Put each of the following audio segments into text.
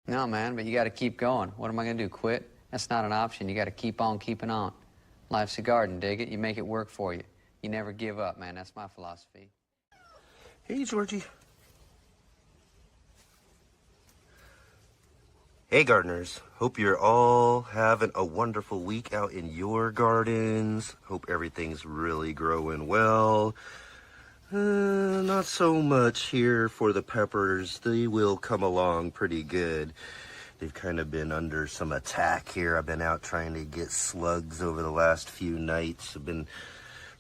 No, man, but you got to keep going. What am I going to do, quit? That's not an option. You got to keep on keeping on. Life's a garden, dig it? You make it work for you. You never give up, man. That's my philosophy. Hey, Georgie. Hey, gardeners. Hope you're all having a wonderful week out in your gardens. Hope everything's really growing well. Not so much here for the peppers. They will come along pretty good. They've kind of been under some attack here. I've been out trying to get slugs over the last few nights. I've been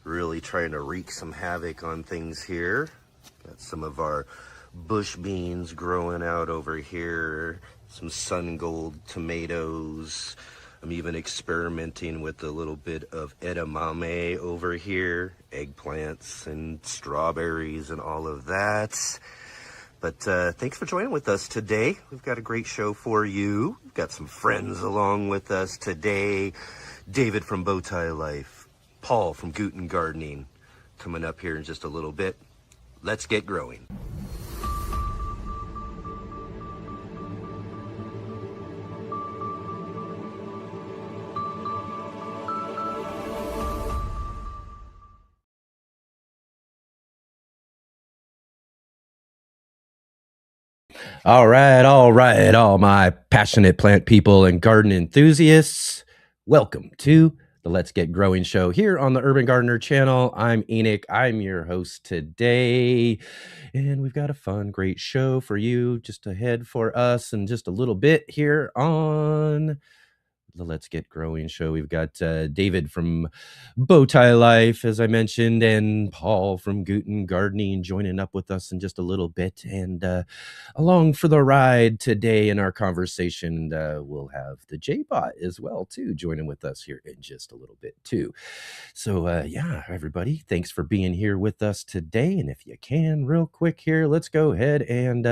really trying to wreak some havoc on things here. Got some of our bush beans growing out over here. Some sun gold tomatoes. I'm even experimenting with a little bit of edamame over here, eggplants and strawberries and all of that. But thanks for joining with us today. We've got a great show for you. We've got some friends along with us today. David from Bowtie Life, Paul from Guten Gardening, coming up here in just a little bit. Let's get growing. All right, all my passionate plant people and garden enthusiasts. Welcome to the Let's Get Growing show here on the Urban Gardener channel. I'm Enoch. I'm your host today. And we've got a fun, great show for you just ahead for us in just a little bit here on the Let's Get Growing show. We've got David from Bowtie Life, as I mentioned, and Paul from Guten Gardening joining up with us in just a little bit. And along for the ride today in our conversation, we'll have the J-Bot as well, too, joining with us here in just a little bit, too. So, yeah, everybody, thanks for being here with us today. And if you can, real quick here, let's go ahead and,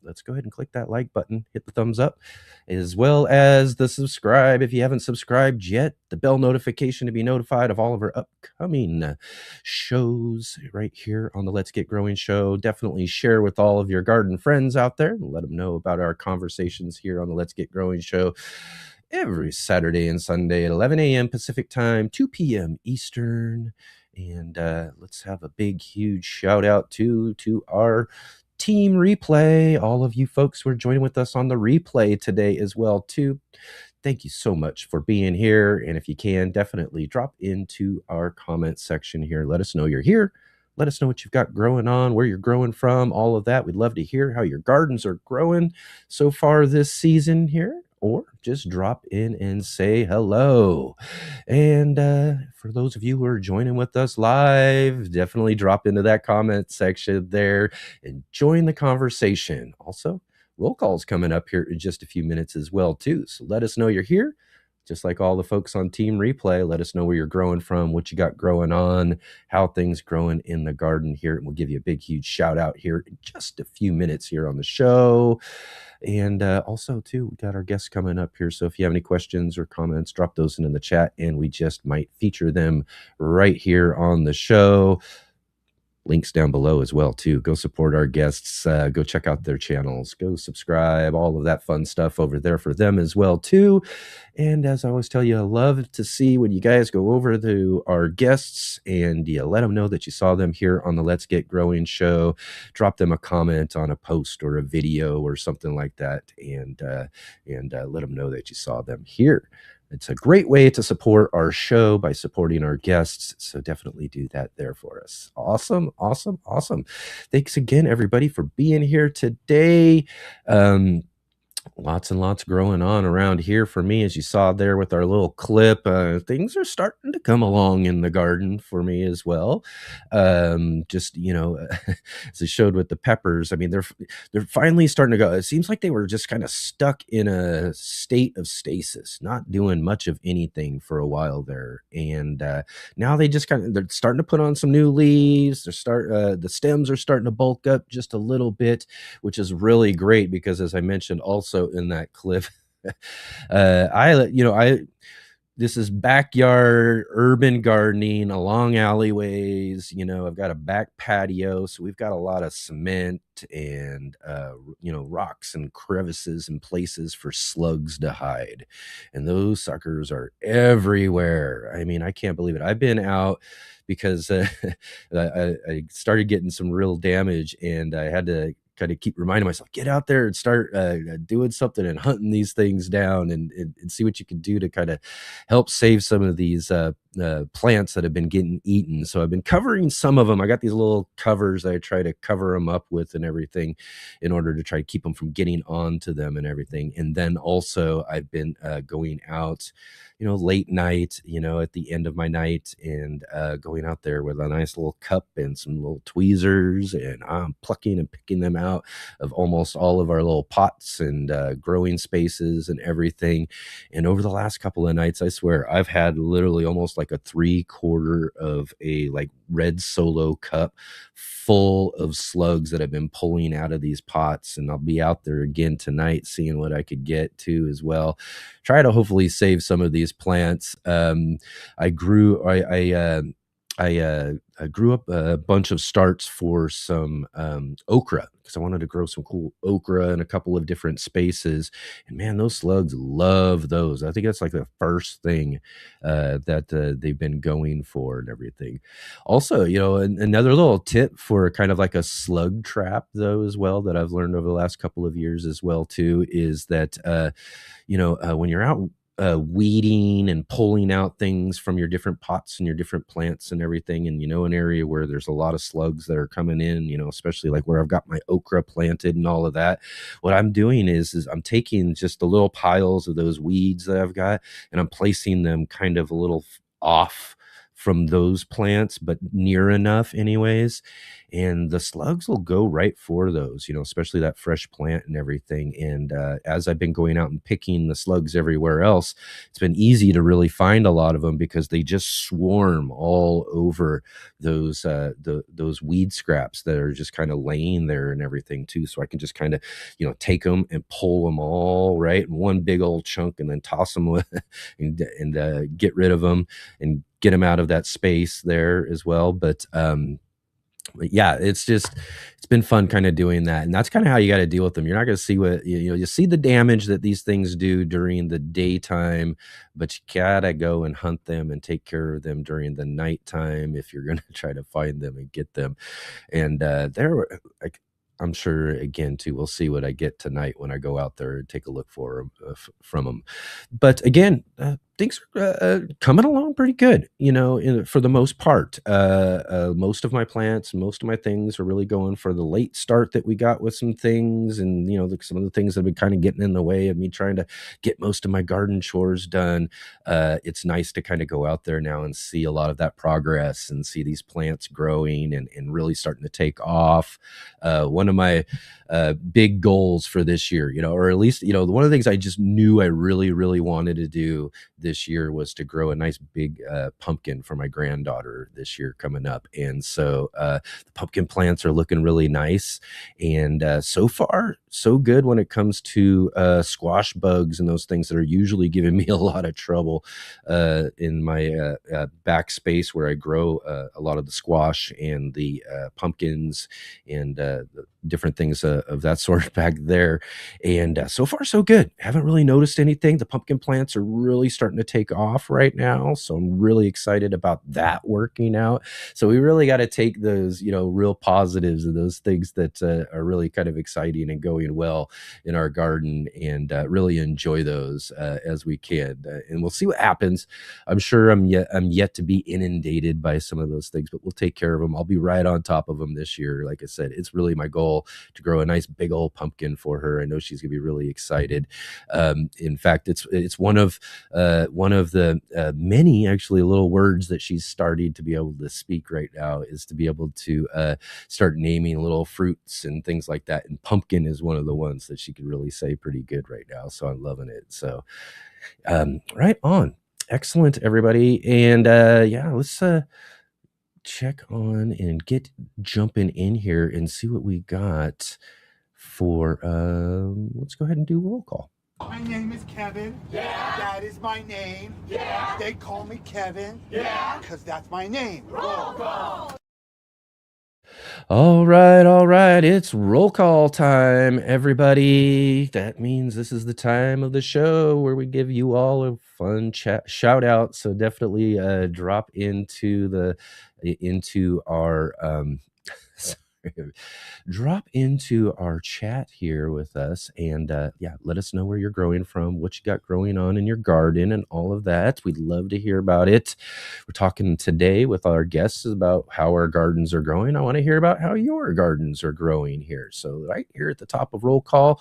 let's go ahead and click that like button, hit the thumbs up, as well as the subscribe if you haven't subscribed yet, the bell notification to be notified of all of our upcoming shows right here on the Let's Get Growing show. Definitely share with all of your garden friends out there and let them know about our conversations here on the Let's Get Growing show every Saturday and Sunday at 11 a.m. Pacific time, 2 p.m. Eastern. And let's have a big, huge shout out to our team replay, all of you folks who are joining with us on the replay today as well too. Thank you so much for being here. And if you can, definitely drop into our comment section here. Let us know you're here. Let us know what you've got growing on, where you're growing from, all of that. We'd love to hear how your gardens are growing so far this season here, or just drop in and say hello. And for those of you who are joining with us live, definitely drop into that comment section there and join the conversation. Also, roll call's coming up here in just a few minutes as well, too. So let us know you're here. Just like all the folks on Team Replay, let us know where you're growing from, what you got growing on, how things growing in the garden here. And we'll give you a big, huge shout out here in just a few minutes here on the show. And also, too, we got our guests coming up here. So if you have any questions or comments, drop those in the chat, and we just might feature them right here on the show. Links down below as well, too. Go support our guests. Go check out their channels. Go subscribe. All of that fun stuff over there for them as well, too. And as I always tell you, I love to see when you guys go over to our guests and you let them know that you saw them here on the Let's Get Growing show. Drop them a comment on a post or a video or something like that, and let them know that you saw them here. It's a great way to support our show by supporting our guests. So definitely do that there for us. Awesome. Thanks again, everybody, for being here today. Lots and lots growing on around here for me, as you saw there with our little clip. Things are starting to come along in the garden for me as well. Just, as I showed with the peppers, I mean, they're finally starting to go. It seems like they were just kind of stuck in a state of stasis, not doing much of anything for a while there. And now they're starting to put on some new leaves. The stems are starting to bulk up just a little bit, which is really great because, as I mentioned also in that clip, I this is backyard urban gardening along alleyways. I've got a back patio, so we've got a lot of cement and rocks and crevices and places for slugs to hide, and those suckers are everywhere. I mean, I can't believe it. I've been out because I started getting some real damage, and I had to kind of keep reminding myself, get out there and start doing something and hunting these things down, and see what you can do to kind of help save some of these plants that have been getting eaten. So I've been covering some of them. I got these little covers that I try to cover them up with and everything in order to try to keep them from getting onto them and everything. And then also I've been going out, late night, at the end of my night, and going out there with a nice little cup and some little tweezers, and I'm plucking and picking them out of almost all of our little pots and growing spaces and everything. And over the last couple of nights, I swear I've had literally almost like a 3/4 of a like red Solo cup full of slugs that I've been pulling out of these pots. And I'll be out there again tonight seeing what I could get to as well. Try to hopefully save some of these plants. I grew I grew up a bunch of starts for some okra, because I wanted to grow some cool okra in a couple of different spaces. And man, those slugs love those. I think that's like the first thing that they've been going for and everything. Also, another little tip for kind of like a slug trap, though, as well, that I've learned over the last couple of years as well, too, is that, when you're out weeding and pulling out things from your different pots and your different plants and everything, and an area where there's a lot of slugs that are coming in, especially like where I've got my okra planted and all of that, what I'm doing is I'm taking just the little piles of those weeds that I've got, and I'm placing them kind of a little off from those plants, but near enough anyways, and the slugs will go right for those, especially that fresh plant and everything. And as I've been going out and picking the slugs everywhere else, it's been easy to really find a lot of them, because they just swarm all over those weed scraps that are just kind of laying there and everything too. So I can just kind of take them and pull them all right in one big old chunk, and then toss them with and get rid of them and get them out of that space there as well. But yeah, it's been fun kind of doing that. And that's kind of how you got to deal with them. You're not going to see what, you see the damage that these things do during the daytime, but you gotta go and hunt them and take care of them during the nighttime if you're going to try to find them and get them. And like, I'm sure again too, we'll see what I get tonight when I go out there and take a look for them from them. But again, things are coming along pretty good, for the most part. Most of my plants, most of my things are really going for the late start that we got with some things, and some of the things that have been kind of getting in the way of me trying to get most of my garden chores done. It's nice to kind of go out there now and see a lot of that progress and see these plants growing and really starting to take off. One of my big goals for this year, or at least, one of the things I just knew I really, really wanted to do this year was to grow a nice big pumpkin for my granddaughter this year coming up. And so the pumpkin plants are looking really nice. And so far, so good when it comes to squash bugs and those things that are usually giving me a lot of trouble in my back space where I grow a lot of the squash and the pumpkins and the different things of that sort back there. And so far, so good. Haven't really noticed anything. The pumpkin plants are really starting to take off right now. So I'm really excited about that working out. So we really got to take those, real positives and those things that are really kind of exciting and going well in our garden, and really enjoy those as we can. And we'll see what happens. I'm sure I'm yet to be inundated by some of those things, but we'll take care of them. I'll be right on top of them this year. Like I said, it's really my goal to grow a nice big old pumpkin for her. I know she's gonna be really excited. In fact, it's one of the many actually little words that she's starting to be able to speak right now, is to be able to start naming little fruits and things like that. And pumpkin is one of the ones that she can really say pretty good right now. So I'm loving it. So right on. Excellent, everybody. And yeah, let's check on and get jumping in here and see what we got for let's go ahead and do roll call. My name is Kevin. Yeah. That is my name. Yeah. They call me Kevin. Yeah. Because that's my name. Roll call. All right. It's roll call time, everybody. That means this is the time of the show where we give you all a fun shout out. So definitely drop into our sorry, drop into our chat here with us, and let us know where you're growing from, what you got growing on in your garden, and all of that. We'd love to hear about it. We're talking today with our guests about how our gardens are growing. I want to hear about how your gardens are growing here. So right here at the top of roll call,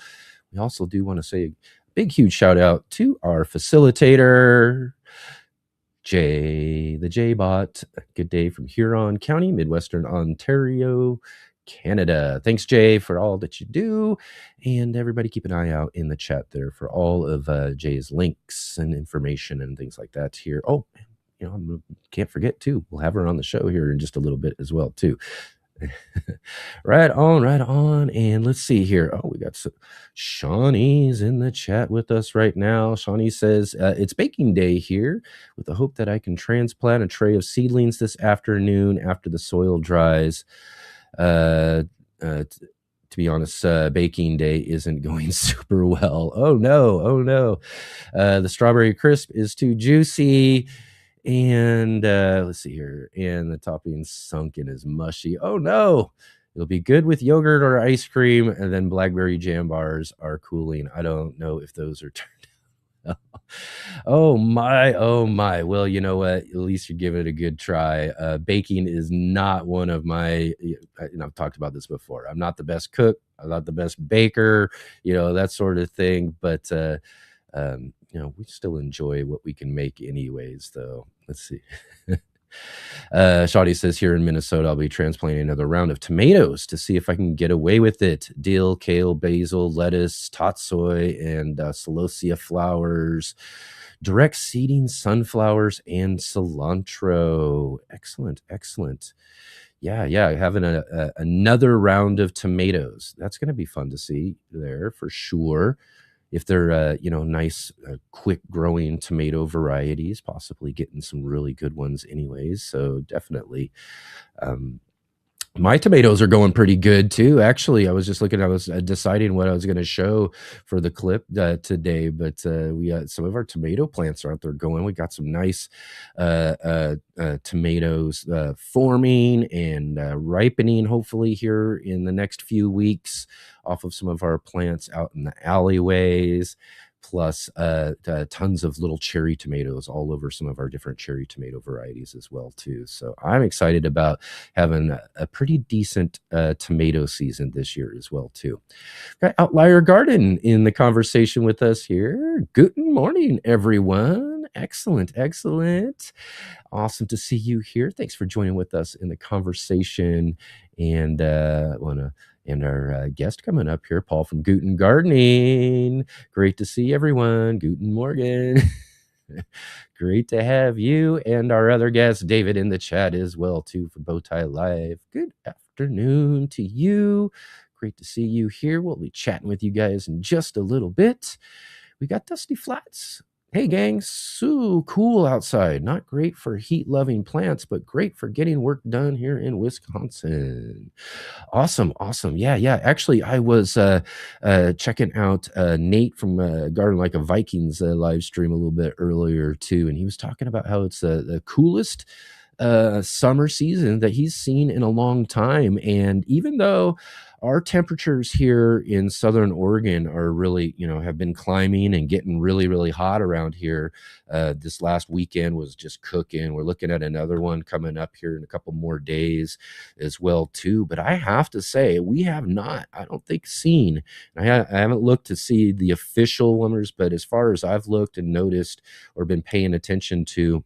we also do want to say a big, huge shout out to our facilitator, Jay, the J-Bot. Good day from Huron County, Midwestern Ontario, Canada. Thanks, Jay, for all that you do. And everybody keep an eye out in the chat there for all of Jay's links and information and things like that here. Oh, can't forget, too, we'll have her on the show here in just a little bit as well, too. Right on. And let's see here. Oh, we got Shawnee's in the chat with us right now. Shawnee says, it's baking day here with the hope that I can transplant a tray of seedlings this afternoon after the soil dries. To be honest, baking day isn't going super well. Oh no. The strawberry crisp is too juicy. And let's see here. And the topping's sunken is mushy. Oh no. It'll be good with yogurt or ice cream. And then blackberry jam bars are cooling. I don't know if those are turned out. Oh my. Well, you know what? At least you're giving it a good try. Baking is not one of my, I've talked about this before. I'm not the best cook. I'm not the best baker, that sort of thing. But, we still enjoy what we can make anyways, though. Let's see. Shawty says, here in Minnesota, I'll be transplanting another round of tomatoes to see if I can get away with it. Dill, kale, basil, lettuce, tatsoi, and celosia flowers. Direct seeding sunflowers and cilantro. Excellent. Yeah, having another round of tomatoes. That's going to be fun to see there for sure. If they're, nice, quick growing tomato varieties, possibly getting some really good ones anyways. So definitely, my tomatoes are going pretty good too. Actually, I was deciding what I was going to show for the clip today, but we got some of our tomato plants are out there going. We got some nice tomatoes forming and ripening, hopefully here in the next few weeks off of some of our plants out in the alleyways. Plus tons of little cherry tomatoes all over some of our different cherry tomato varieties as well too. So I'm excited about having a pretty decent tomato season this year as well too. Got Outlier Garden in the conversation with us here. Good morning, everyone. Excellent. Awesome to see you here. Thanks for joining with us in the conversation. And our guest coming up here, Paul from Guten Gardening. Great to see everyone. Guten Morgen. Great to have you and our other guest, David, in the chat as well, too, from Bowtie Life. Good afternoon to you. Great to see you here. We'll be chatting with you guys in just a little bit. We got Dusty Flats. Hey, gang, so cool outside. Not great for heat-loving plants, but great for getting work done here in Wisconsin. Awesome. Yeah. Actually, I was checking out Nate from Garden Like a Vikings live stream a little bit earlier, too, and he was talking about how it's the coolest summer season that he's seen in a long time. And even though our temperatures here in Southern Oregon are really, have been climbing and getting really, really hot around here. This last weekend was just cooking. We're looking at another one coming up here in a couple more days as well, too. But I have to say, we have not, I don't think, seen, I haven't looked to see the official numbers, but as far as I've looked and noticed or been paying attention to,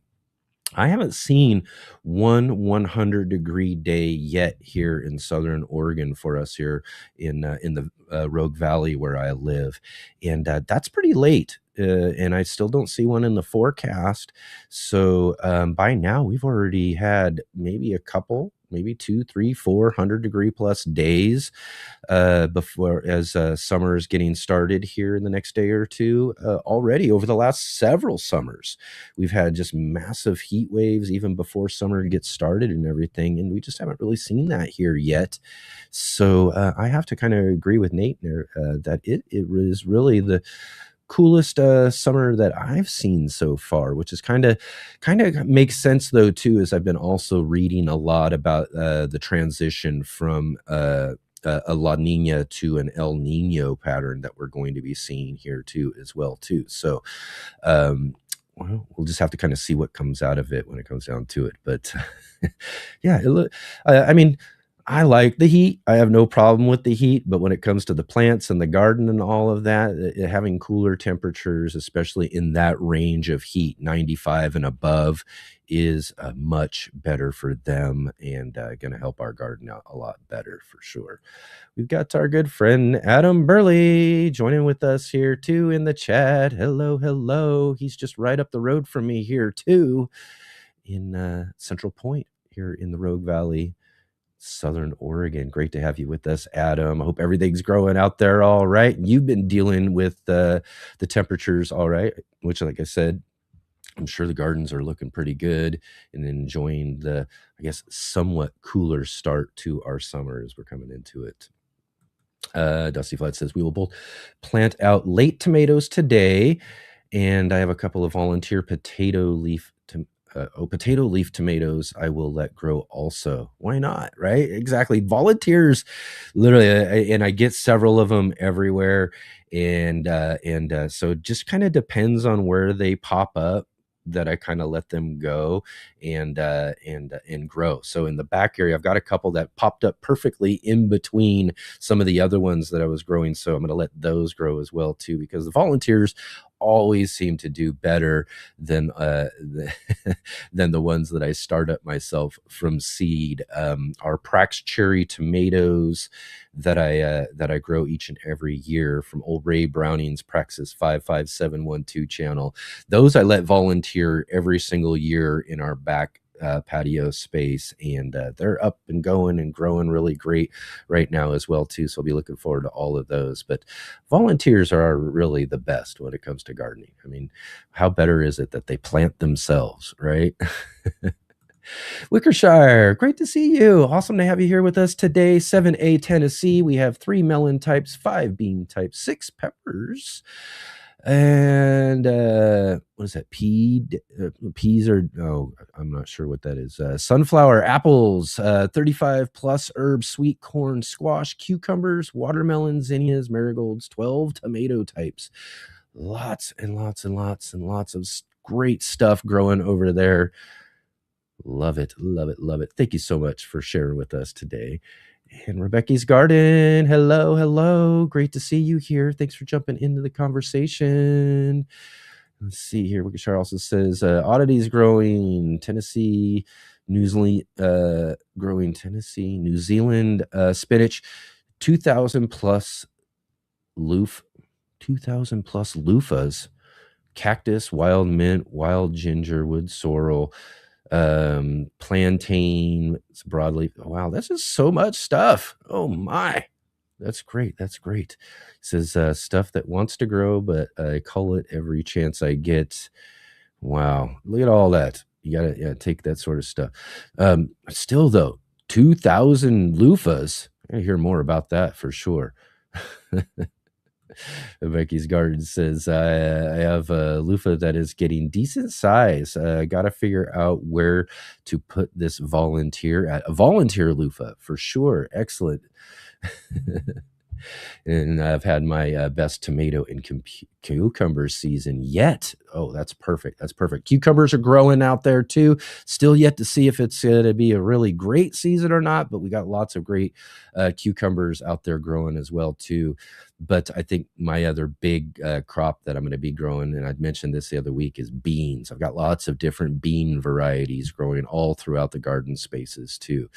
I haven't seen 100-degree day yet here in Southern Oregon for us here in the Rogue Valley where I live. And that's pretty late. And I still don't see one in the forecast. So by now we've already had maybe a couple maybe 2, 3, 400-degree plus days before as summer is getting started here in the next day or two. Already over the last several summers, we've had just massive heat waves even before summer gets started and everything, and we just haven't really seen that here yet. So I have to kind of agree with Nate there that it is really the coolest summer that I've seen so far, which is kind of makes sense though too, as I've been also reading a lot about the transition from a La Nina to an El Nino pattern that we're going to be seeing here too as well too. So well, we'll just have to kind of see what comes out of it when it comes down to it. But yeah, I mean, I like the heat. I have no problem with the heat, but when it comes to the plants and the garden and all of that, having cooler temperatures, especially in that range of heat, 95 and above, is much better for them and going to help our garden out a lot better for sure. We've got our good friend Adam Burley joining with us here too in the chat. Hello, hello. He's just right up the road from me here too in Central Point here in the Rogue Valley, Southern Oregon. Great to have you with us, Adam. I hope everything's growing out there all right. You've been dealing with the temperatures all right, which, like I said, I'm sure the gardens are looking pretty good and enjoying the, I guess, somewhat cooler start to our summer as we're coming into it. Dusty Flat says, we will both plant out late tomatoes today, and I have a couple of volunteer potato leaf tomatoes I will let grow also. Why not, right? Exactly. Volunteers, literally, and I get several of them everywhere, and so it just kind of depends on where they pop up, that I kind of let them go and grow. So in the back area, I've got a couple that popped up perfectly in between some of the other ones that I was growing. So I'm going to let those grow as well too, because the volunteers always seem to do better than than the ones that I start up myself from seed. Our Prax cherry tomatoes that I grow each and every year from old Ray Browning's Praxis 55712 channel. Those I let volunteer every single year in our back patio space, and they're up and going and growing really great right now as well too. So I'll be looking forward to all of those. But volunteers are really the best when it comes to gardening. I mean, how better is it that they plant themselves, right? Wickershire, great to see you. Awesome to have you here with us today. 7A Tennessee. We have 3 melon types, 5 bean types, 6 peppers. And what is that? Peas are, oh, I'm not sure what that is. Sunflower, apples, 35 plus herbs, sweet corn, squash, cucumbers, watermelon, zinnias, marigolds, 12 tomato types. Lots and lots and lots and lots of great stuff growing over there. Love it, love it, love it. Thank you so much for sharing with us today. And Rebecca's Garden, hello, hello. Great to see you here. Thanks for jumping into the conversation. Let's see here. Wickershire also says, oddities growing, Tennessee, New Zealand, New Zealand spinach, 2,000 plus loofahs, cactus, wild mint, wild ginger, wood sorrel, plantain, broadleaf. Wow, this is so much stuff. Oh my, that's great. That's great. It says stuff that wants to grow, but I cull it every chance I get. Wow, look at all that. You gotta take that sort of stuff. Still though, 2,000 loofahs. I gotta hear more about that for sure. Becky's Garden says, I have a loofah that is getting decent size. Got to figure out where to put this volunteer at. A volunteer loofah for sure. Excellent. And I've had my best tomato and cucumber season yet. Oh, that's perfect. That's perfect. Cucumbers are growing out there too. Still yet to see if it's going to be a really great season or not, but we got lots of great cucumbers out there growing as well too. But I think my other big crop that I'm going to be growing, and I'd mentioned this the other week, is beans. I've got lots of different bean varieties growing all throughout the garden spaces too.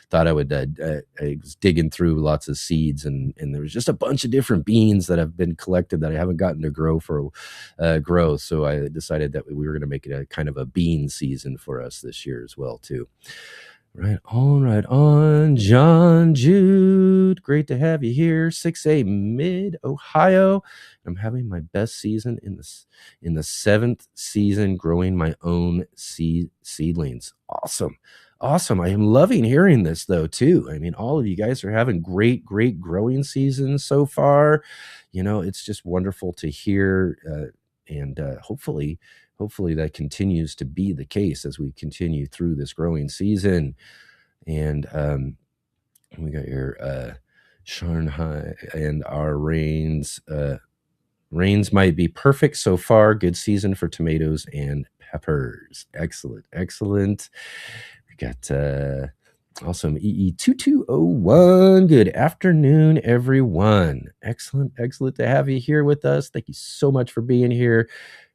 Thought I would, I was digging through lots of seeds, and there was just a bunch of different beans that have been collected that I haven't gotten to grow. So I decided that we were going to make it a kind of a bean season for us this year as well too. Right on, right on. John Jude, great to have you here. 6A Mid Ohio. I'm having my best season in the 7th season growing my own seedlings. Awesome. I am loving hearing this though too. I mean, all of you guys are having great growing seasons so far. You know, it's just wonderful to hear, and hopefully that continues to be the case as we continue through this growing season. And we got your Shanghai, and our rains. Rains might be perfect so far. Good season for tomatoes and peppers. Excellent. We got awesome EE2201. Good afternoon, everyone. Excellent to have you here with us. Thank you so much for being here.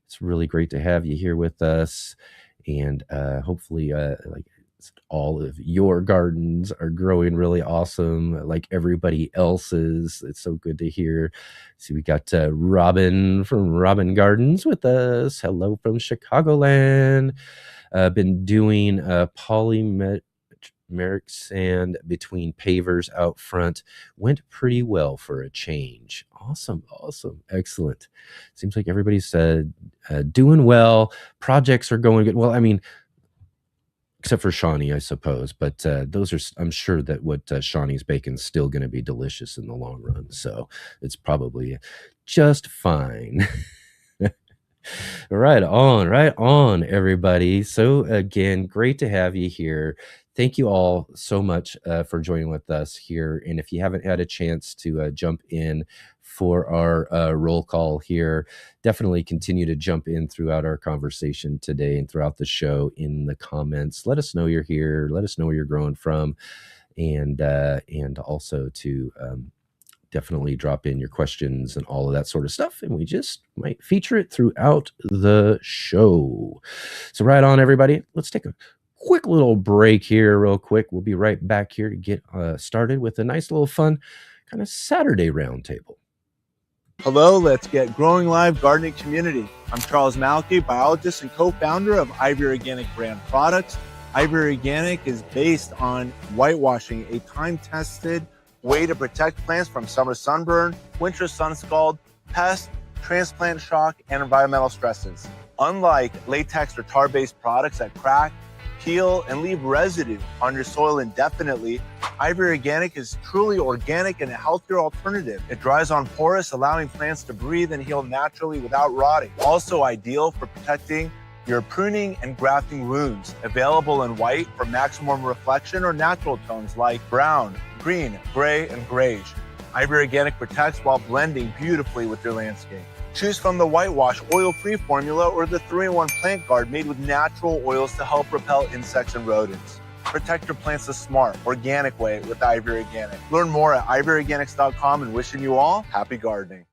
It's really great to have you here with us. And hopefully, like all of your gardens are growing really awesome, like everybody else's. It's so good to hear. See, we got Robin from Robin Gardens with us. Hello from Chicagoland. Been doing polymeric sand between pavers out front. Went pretty well for a change. Awesome. Excellent. Seems like everybody's doing well. Projects are going good. Well, I mean, except for Shawnee, I suppose. But those are, I'm sure that what Shawnee's baking is still going to be delicious in the long run. So it's probably just fine. Right on, everybody. So again, great to have you here. Thank you all so much for joining with us here. And if you haven't had a chance to jump in for our roll call here, definitely continue to jump in throughout our conversation today and throughout the show in the comments. Let us know you're here. Let us know where you're growing from, and also to definitely drop in your questions and all of that sort of stuff, and we just might feature it throughout the show. So right on, everybody. Let's take a quick little break here real quick. We'll be right back here to get started with a nice little fun kind of Saturday roundtable. Hello, let's get growing live gardening community. I'm Charles Malky, biologist and co-founder of Ivy Organic brand products. Ivy Organic is based on whitewashing, a time-tested way to protect plants from summer sunburn, winter sun scald, pests, transplant shock, and environmental stresses. Unlike latex or tar-based products that crack, peel, and leave residue on your soil indefinitely, Ivy Organic is truly organic and a healthier alternative. It dries on porous, allowing plants to breathe and heal naturally without rotting. Also ideal for protecting your pruning and grafting wounds. Available in white for maximum reflection or natural tones like brown, green, gray, and grayish. Ivy Organic protects while blending beautifully with your landscape. Choose from the whitewash oil-free formula or the 3-in-1 plant guard made with natural oils to help repel insects and rodents. Protect your plants the smart, organic way with Ivy Organic. Learn more at ivyorganics.com, and wishing you all happy gardening.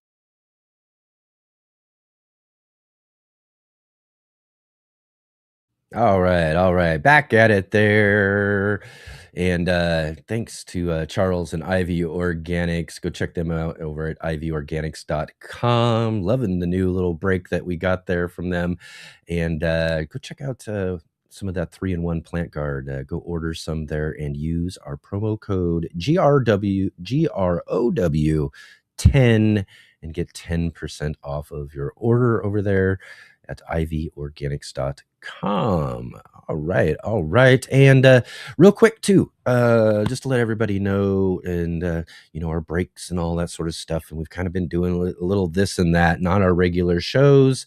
All right. Back at it there. And thanks to Charles and Ivy Organics. Go check them out over at ivyorganics.com. Loving the new little break that we got there from them. And go check out some of that 3-in-1 plant guard. Go order some there and use our promo code GROW10 and get 10% off of your order over there at ivyorganics.com. All right. And real quick too, just to let everybody know, and our breaks and all that sort of stuff, and we've kind of been doing a little this and that, not our regular shows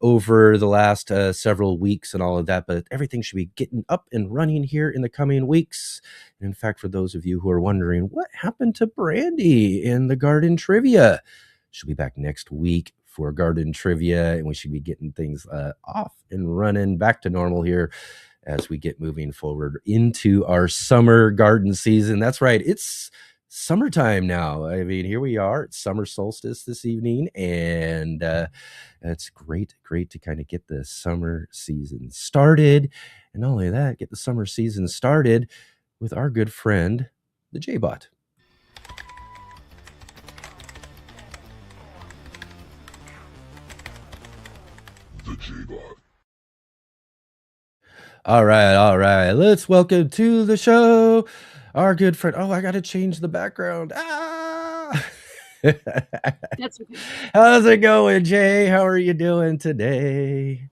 over the last several weeks and all of that, but everything should be getting up and running here in the coming weeks. And in fact, for those of you who are wondering what happened to Brandy in the garden trivia, she'll be back next week for garden trivia, and we should be getting things off and running back to normal here as we get moving forward into our summer garden season. That's right, it's summertime now. I mean, here we are. It's summer solstice this evening, and it's great to kind of get the summer season started. And not only that, get the summer season started with our good friend, the J-Bot. All right, all right. Let's welcome to the show our good friend. Oh, I got to change the background. Ah! That's okay. How's it going, Jay? How are you doing today?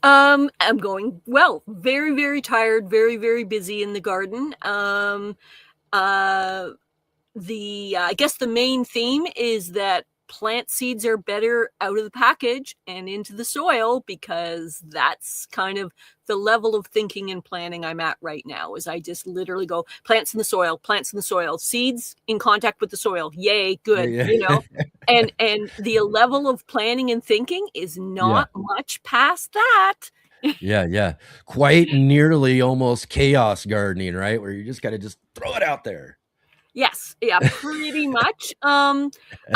I'm going well. Very, very tired. Very, very busy in the garden. Uh, I guess the main theme is that plant seeds are better out of the package and into the soil, because that's kind of the level of thinking and planning I'm at right now. Is I just literally go plants in the soil, seeds in contact with the soil. Yay, good, Yeah. and the level of planning and thinking is Yeah. not much past that. Yeah, yeah. Quite nearly almost chaos gardening, right? Where you just got to just throw it out there. Yes, yeah, pretty much. I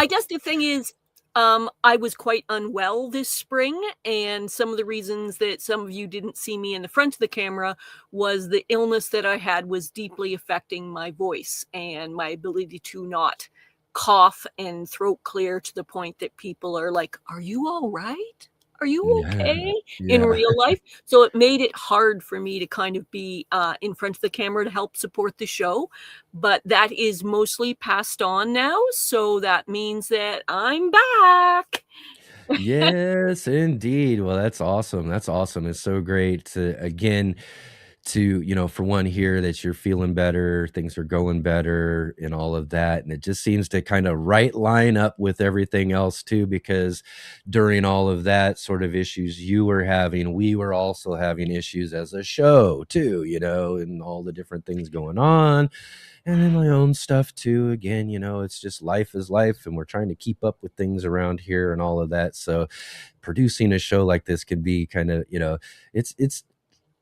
guess the thing is, I was quite unwell this spring, and some of the reasons that some of you didn't see me in the front of the camera was the illness that I had was deeply affecting my voice and my ability to not cough and throat clear to the point that people are like, "Are you all right? Are you Yeah. okay?" in Yeah. real life. So it made it hard for me to kind of be in front of the camera to help support the show. But that is mostly passed on now. So that means that I'm back. Yes, indeed. Well, that's awesome. That's awesome. It's so great to again to, for one, hear that you're feeling better, things are going better and all of that. And it just seems to kind of right line up with everything else too, because during all of that sort of issues you were having, we were also having issues as a show too, and all the different things going on. And then my own stuff too. Again, it's just life is life, and we're trying to keep up with things around here and all of that. So producing a show like this can be kind of, it's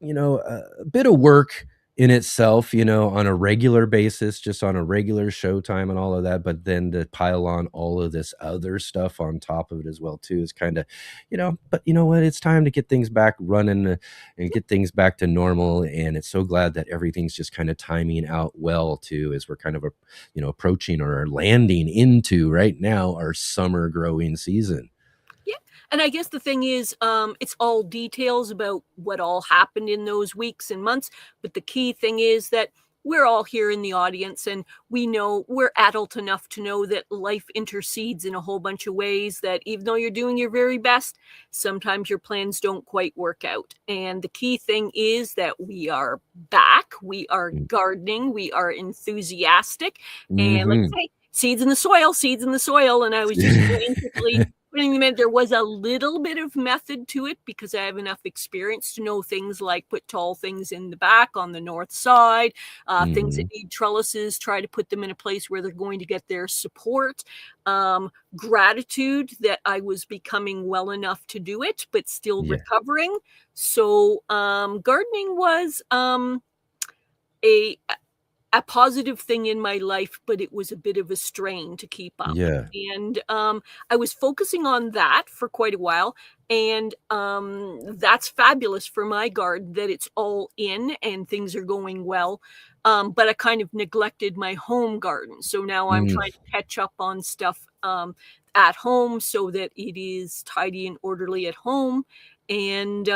a bit of work in itself, on a regular basis, just on a regular showtime and all of that. But then to pile on all of this other stuff on top of it as well, too, is kind of, but you know what? It's time to get things back running and get things back to normal. And it's so glad that everything's just kind of timing out well, too, as we're kind of, approaching or landing into right now our summer growing season. Yeah. And I guess the thing is, it's all details about what all happened in those weeks and months. But the key thing is that we're all here in the audience, and we know we're adult enough to know that life intercedes in a whole bunch of ways, that even though you're doing your very best, sometimes your plans don't quite work out. And the key thing is that we are back, we are gardening, we are enthusiastic, and like Mm-hmm. I say, seeds in the soil. And I was just basically putting them in. There was a little bit of method to it because I have enough experience to know things like put tall things in the back on the north side, things that need trellises, try to put them in a place where they're going to get their support. Gratitude that I was becoming well enough to do it, but still recovering. So gardening was a positive thing in my life, but it was a bit of a strain to keep up. Yeah. And I was focusing on that for quite a while. And that's fabulous for my garden, that it's all in and things are going well. But I kind of neglected my home garden. So now I'm trying to catch up on stuff at home so that it is tidy and orderly at home. And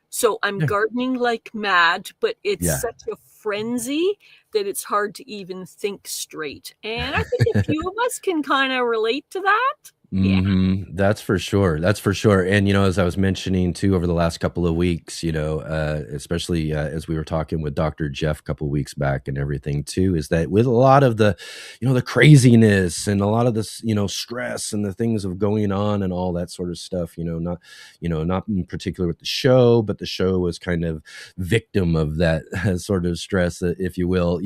so I'm gardening like mad, but it's such a frenzy that it's hard to even think straight. And I think a few of us can kind of relate to that. Yeah. That's for sure. That's for sure. And, as I was mentioning too, over the last couple of weeks, especially as we were talking with Dr. Jeff a couple of weeks back and everything too, is that with a lot of the, the craziness and a lot of this, stress and the things of going on and all that sort of stuff, not in particular with the show, but the show was kind of victim of that sort of stress, if you will,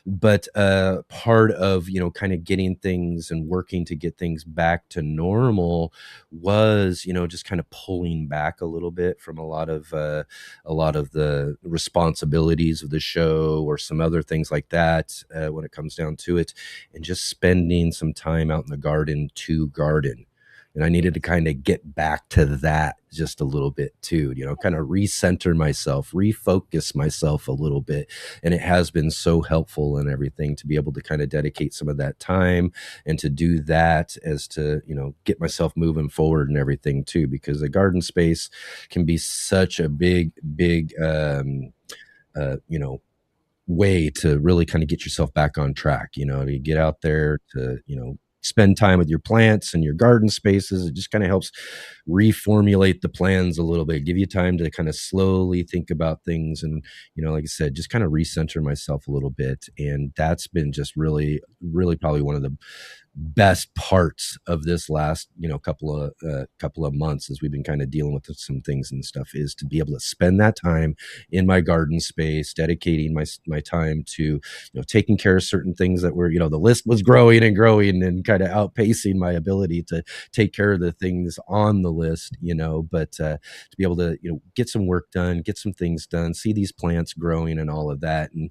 but part of, kind of getting things and working to get things back to normal was, just kind of pulling back a little bit from a lot of the responsibilities of the show or some other things like that when it comes down to it, and just spending some time out in the garden to garden. And I needed to kind of get back to that just a little bit too, kind of recenter myself, refocus myself a little bit. And it has been so helpful and everything to be able to kind of dedicate some of that time and to do that as to, get myself moving forward and everything too, because the garden space can be such a big, way to really kind of get yourself back on track, to get out there to, spend time with your plants and your garden spaces. It just kind of helps reformulate the plans a little bit, give you time to kind of slowly think about things. And, like I said, just kind of recenter myself a little bit. And that's been just really, really probably one of the best parts of this last couple of months as we've been kind of dealing with some things and stuff, is to be able to spend that time in my garden space, dedicating my time to taking care of certain things that were the list was growing and kind of outpacing my ability to take care of the things on the list, but to be able to get some work done, get some things done, see these plants growing and all of that. And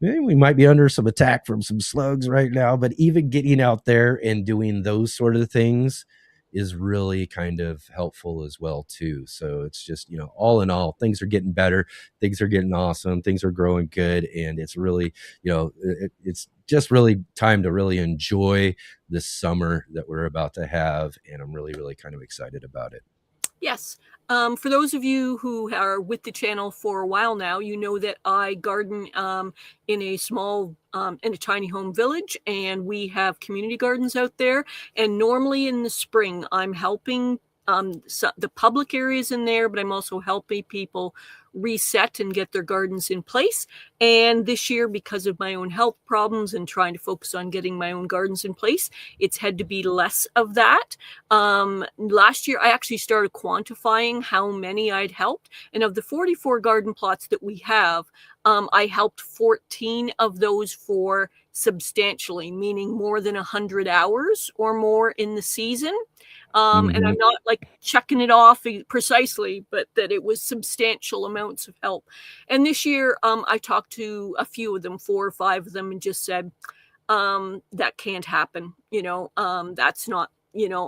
we might be under some attack from some slugs right now, but even getting out there and doing those sort of things is really kind of helpful as well too. So it's just, all in all, things are getting better, things are getting awesome, things are growing good. And it's really, it's just really time to really enjoy this summer that we're about to have. And I'm really, really kind of excited about it. Yes. For those of you who are with the channel for a while now, you know that I garden in a tiny home village, and we have community gardens out there. And normally in the spring, I'm helping the public areas in there, but I'm also helping people reset and get their gardens in place. And this year, because of my own health problems and trying to focus on getting my own gardens in place, it's had to be less of that. Last year, I actually started quantifying how many I'd helped. And of the 44 garden plots that we have, I helped 14 of those for substantially, meaning more than 100 hours or more in the season. And I'm not like checking it off precisely, but that it was substantial amounts of help. And this year, I talked to a few of them, 4 or 5 of them, and just said, that can't happen. That's not,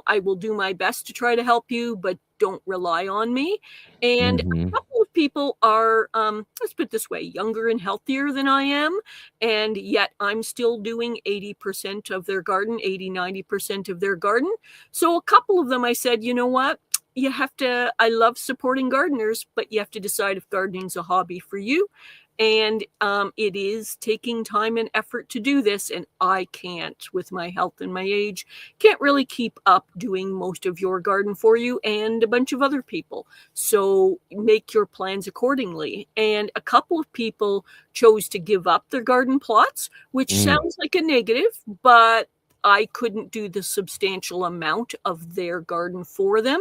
I will do my best to try to help you, but don't rely on me. And a couple of people are, let's put it this way, younger and healthier than I am. And yet I'm still doing 80% of their garden, 80-90% of their garden. So a couple of them, I said, you know what? You have to, I love supporting gardeners, but you have to decide if gardening's a hobby for you. And it is taking time and effort to do this. And I can't, with my health and my age, can't really keep up doing most of your garden for you and a bunch of other people. So make your plans accordingly. And a couple of people chose to give up their garden plots, which sounds like a negative, but I couldn't do the substantial amount of their garden for them.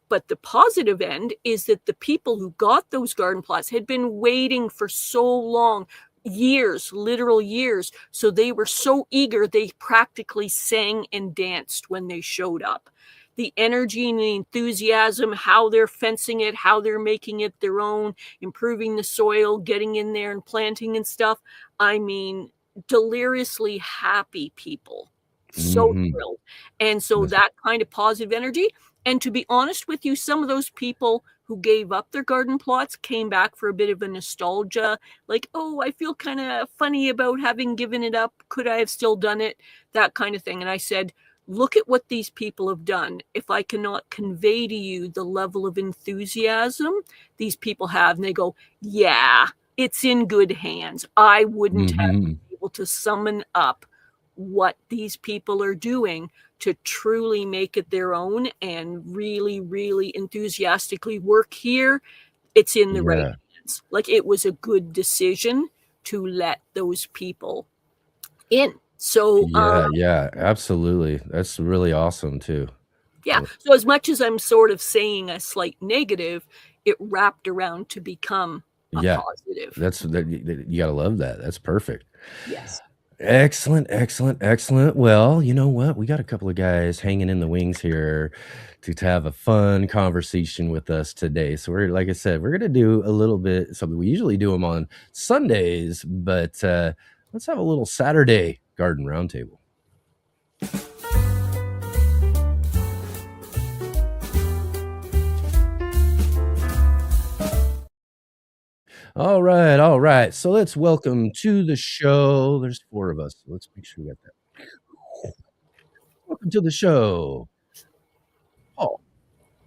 But the positive end is that the people who got those garden plots had been waiting for so long, years, literal years. So they were so eager, they practically sang and danced when they showed up. The energy and the enthusiasm, how they're fencing it, how they're making it their own, improving the soil, getting in there and planting and stuff. I mean, deliriously happy people. So thrilled. And so that kind of positive energy. And to be honest with you, some of those people who gave up their garden plots came back for a bit of a nostalgia, like, oh, I feel kind of funny about having given it up. Could I have still done it? That kind of thing. And I said, look at what these people have done. If I cannot convey to you the level of enthusiasm these people have, and they go, yeah, it's in good hands. I wouldn't have been able to summon up what these people are doing to truly make it their own and really, really enthusiastically work here. It's in the right hands. Like, it was a good decision to let those people in. So yeah, absolutely. That's really awesome too. Yeah. So as much as I'm sort of saying a slight negative, it wrapped around to become a positive. You gotta love that. That's perfect. Yes. Excellent. Well, you know what? We got a couple of guys hanging in the wings here to have a fun conversation with us today. So we're, like I said, we're going to do a little bit something. We usually do them on Sundays, but let's have a little Saturday garden roundtable. All right, all right. So let's welcome to the show. There's 4 of us. So let's make sure we got that. Welcome to the show, Paul.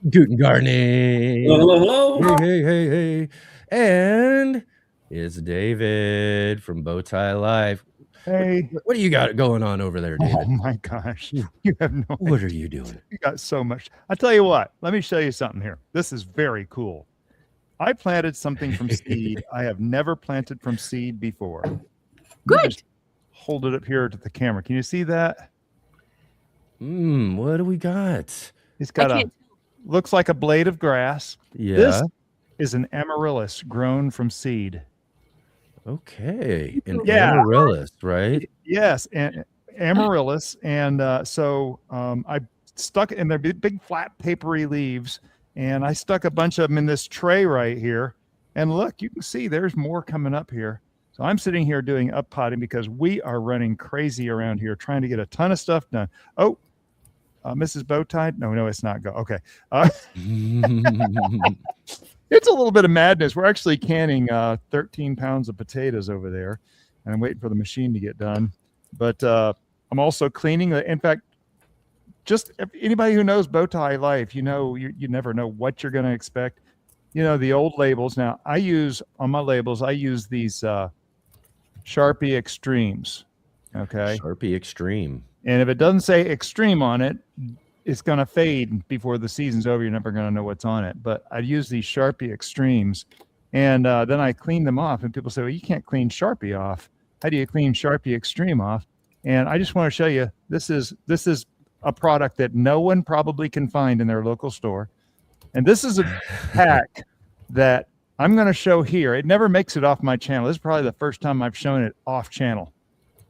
Guten Gardening. Hello, hello. Hey. And it's David from Bowtie Life. Hey. What do you got going on over there, Oh David? my gosh. You have no What idea. are you doing? You got so much. I'll tell you what. Let me show you something here. This is very cool. I planted something from seed. I have never planted from seed before. Let me Good. just hold it up here to the camera. Can you see that? What do we got? It's got I a can't looks like a blade of grass. Yeah. This is an amaryllis grown from seed. Okay. An Yeah. amaryllis, right? Yes, and amaryllis, and so I stuck in their big flat papery leaves, and I stuck a bunch of them in this tray right here. And look, you can see there's more coming up here. So I'm sitting here doing up potting because we are running crazy around here trying to get a ton of stuff done. Oh, Mrs. Bowtie? No, it's not go. Okay. It's a little bit of madness. We're actually canning 13 pounds of potatoes over there, and I'm waiting for the machine to get done. But I'm also cleaning. In fact, just anybody who knows Bowtie Life, you know, you never know what you're going to expect. You know, the old labels. Now, I use on my labels, I use these Sharpie Extremes. Okay. Sharpie Extreme. And if it doesn't say Extreme on it, it's going to fade before the season's over. You're never going to know what's on it. But I use these Sharpie Extremes, and then I clean them off. And people say, well, you can't clean Sharpie off. How do you clean Sharpie Extreme off? And I just want to show you, this is a product that no one probably can find in their local store. And this is a pack that I'm going to show here. It never makes it off my channel. This is probably the first time I've shown it off channel.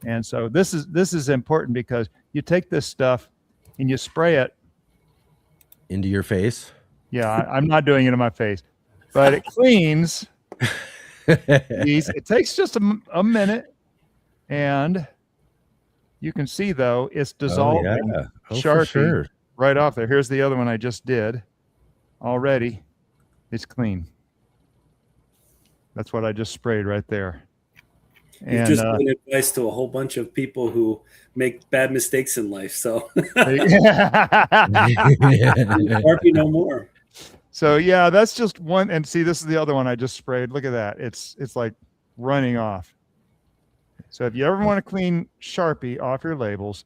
And so this is important because you take this stuff and you spray it into your face. Yeah, I'm not doing it in my face, but it cleans these. It takes just a minute, and you can see though it's dissolving Sharpie right off there. Here's the other one I just did already. It's clean. That's what I just sprayed right there. You've just given advice to a whole bunch of people who make bad mistakes in life. So Sharpie no more. So yeah, that's just one. And see, this is the other one I just sprayed. Look at that. It's like running off. So if you ever want to clean Sharpie off your labels,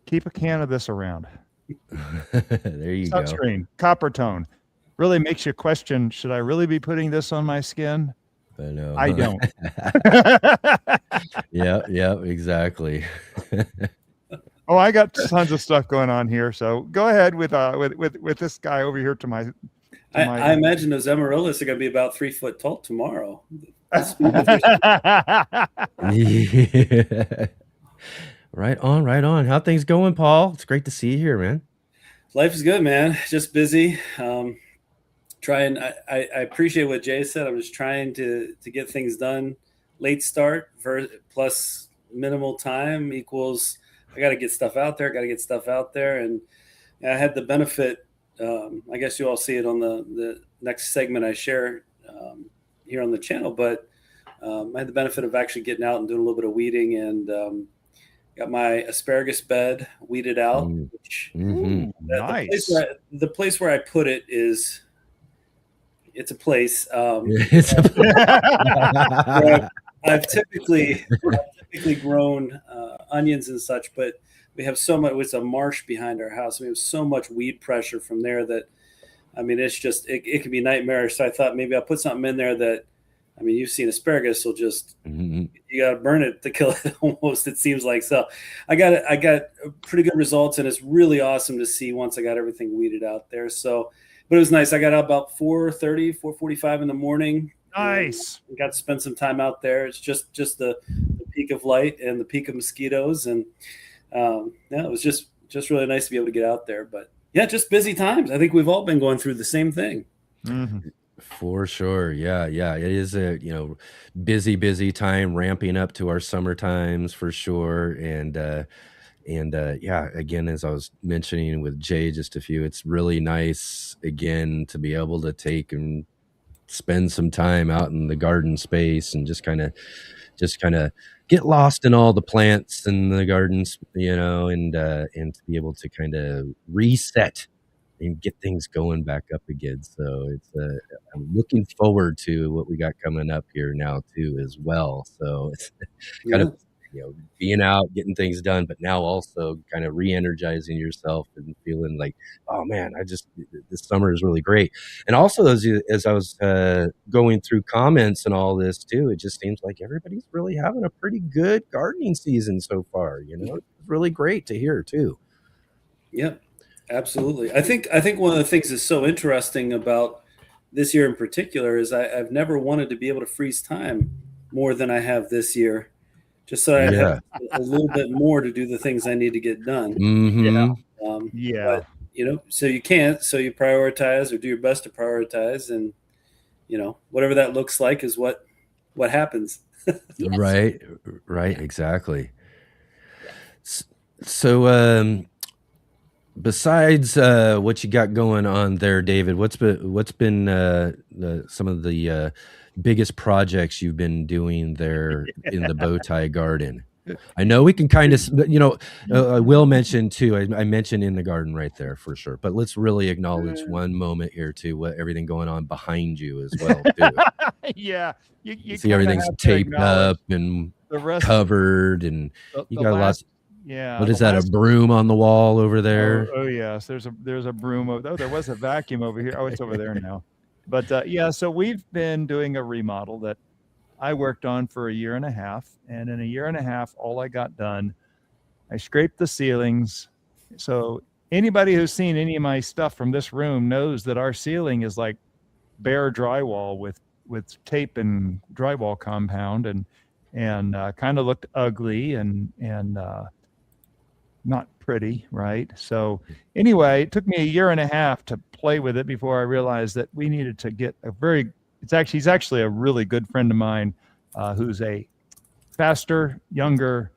keep a can of this around. There you go. Sunscreen, copper tone. Really makes you question, should I really be putting this on my skin? I don't. Yeah, exactly. Oh, I got tons of stuff going on here. So go ahead with this guy over here to my. I imagine those amaryllis are going to be about 3 foot tall tomorrow. Yeah. Right on. How things going, Paul? It's great to see you here, man. Life is good, man. Just busy. Trying. I appreciate what Jay said. I'm just trying to get things done. Late start plus minimal time equals I got to get stuff out there. And I had the benefit. I guess you all see it on the next segment I share here on the channel. But I had the benefit of actually getting out and doing a little bit of weeding, and got my asparagus bed weeded out. Which, nice. The place where I put it is. It's a place. I've typically grown onions and such, but we have so much. It's a marsh behind our house. We have so much weed pressure from there that, I mean, it's just it can be nightmarish. So I thought maybe I'll put something in there that, I mean, you've seen asparagus will just you got to burn it to kill it almost. It seems like so. I got pretty good results, and it's really awesome to see once I got everything weeded out there. So. But it was nice. I got out about 4:30, 4:45 in the morning. Nice. Got to spend some time out there. It's just the peak of light and the peak of mosquitoes, and it was just really nice to be able to get out there. But yeah, just busy times. I think we've all been going through the same thing. Mm-hmm. For sure. Yeah. It is a busy time, ramping up to our summer times for sure, and yeah, again, as I was mentioning with Jay just a few, it's really nice again to be able to take and spend some time out in the garden space and just kind of get lost in all the plants and the gardens, and to be able to kind of reset and get things going back up again. So I'm looking forward to what we got coming up here now too, as well. So it's kind of, being out, getting things done, but now also kind of re-energizing yourself and feeling like, oh man, this summer is really great. And also as I was going through comments and all this too, it just seems like everybody's really having a pretty good gardening season so far. It's really great to hear too. Yep. Absolutely. I think one of the things that's so interesting about this year in particular is I've never wanted to be able to freeze time more than I have this year, just so I have a little bit more to do the things I need to get done. Mm-hmm. But, so you can't, so you prioritize or do your best to prioritize, and whatever that looks like is what happens. Right, exactly. So besides what you got going on there, David, what's been some of the biggest projects you've been doing there in the Bowtie Garden? I know we can kind of, I will mention too, I mentioned in the garden right there for sure, but let's really acknowledge one moment here too, what everything going on behind you as well too. Yeah, you see everything's taped up and the rest covered, and you got lots. Yeah. What is that? A broom on the wall over there? Oh yes, there's a broom. There was a vacuum over here. Oh, it's over there now. But yeah, so we've been doing a remodel that I worked on for a year and a half, and in a year and a half, all I got done, I scraped the ceilings. So anybody who's seen any of my stuff from this room knows that our ceiling is like bare drywall with tape and drywall compound, and kind of looked ugly and not pretty, right? So anyway, it took me a year and a half to play with it before I realized that we needed to get he's actually a really good friend of mine, who's a faster, younger,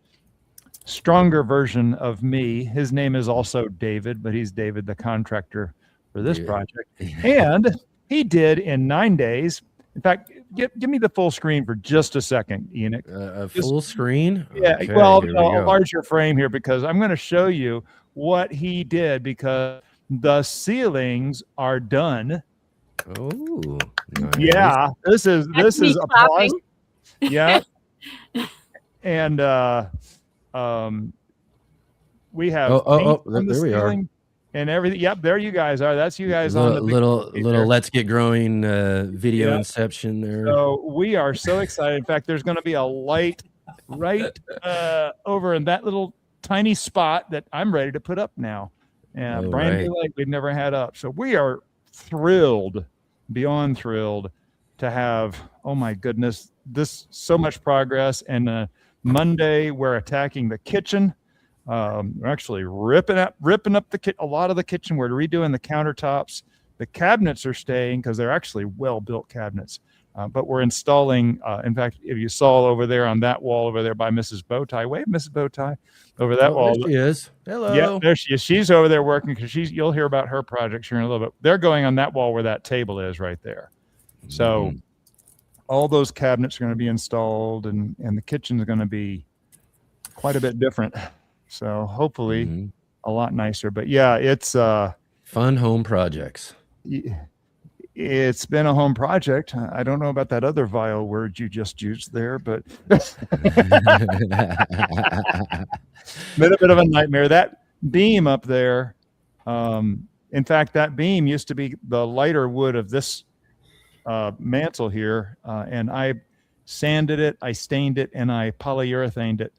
stronger version of me. His name is also David, but he's David, the contractor for this project. And he did in 9 days. In fact, give me the full screen for just a second, Enoch. Full screen? Yeah. Okay, well, I'll enlarge your frame here because I'm going to show you what he did, because the ceilings are done. Oh, nice. Yeah. This is applause. Yeah. And we have there we are. And everything. Yep, there you guys are. That's you guys on the little Let's Get Growing video inception there. So we are so excited. In fact, there's going to be a light right over in that little tiny spot that I'm ready to put up now. And brand new light we've never had up. So we are thrilled, beyond thrilled, to have, oh my goodness, this so much progress. And Monday we're attacking the kitchen. We're actually ripping up a lot of the kitchen. We're redoing the countertops. The cabinets are staying because they're actually well-built cabinets. But we're installing, in fact, if you saw over there on that wall over there by Mrs. Bowtie, wave Mrs. Bowtie over that wall. There she is. Hello. Yeah, there she is. She's over there working because you'll hear about her projects here in a little bit. They're going on that wall where that table is right there. So all those cabinets are going to be installed, and the kitchen is going to be quite a bit different. So hopefully a lot nicer. But yeah, it's fun home projects. It's been a home project. I don't know about that other vile word you just used there, but been a bit of a nightmare. That beam up there, in fact, that beam used to be the lighter wood of this mantle here, and I sanded it, I stained it, and I polyurethaned it.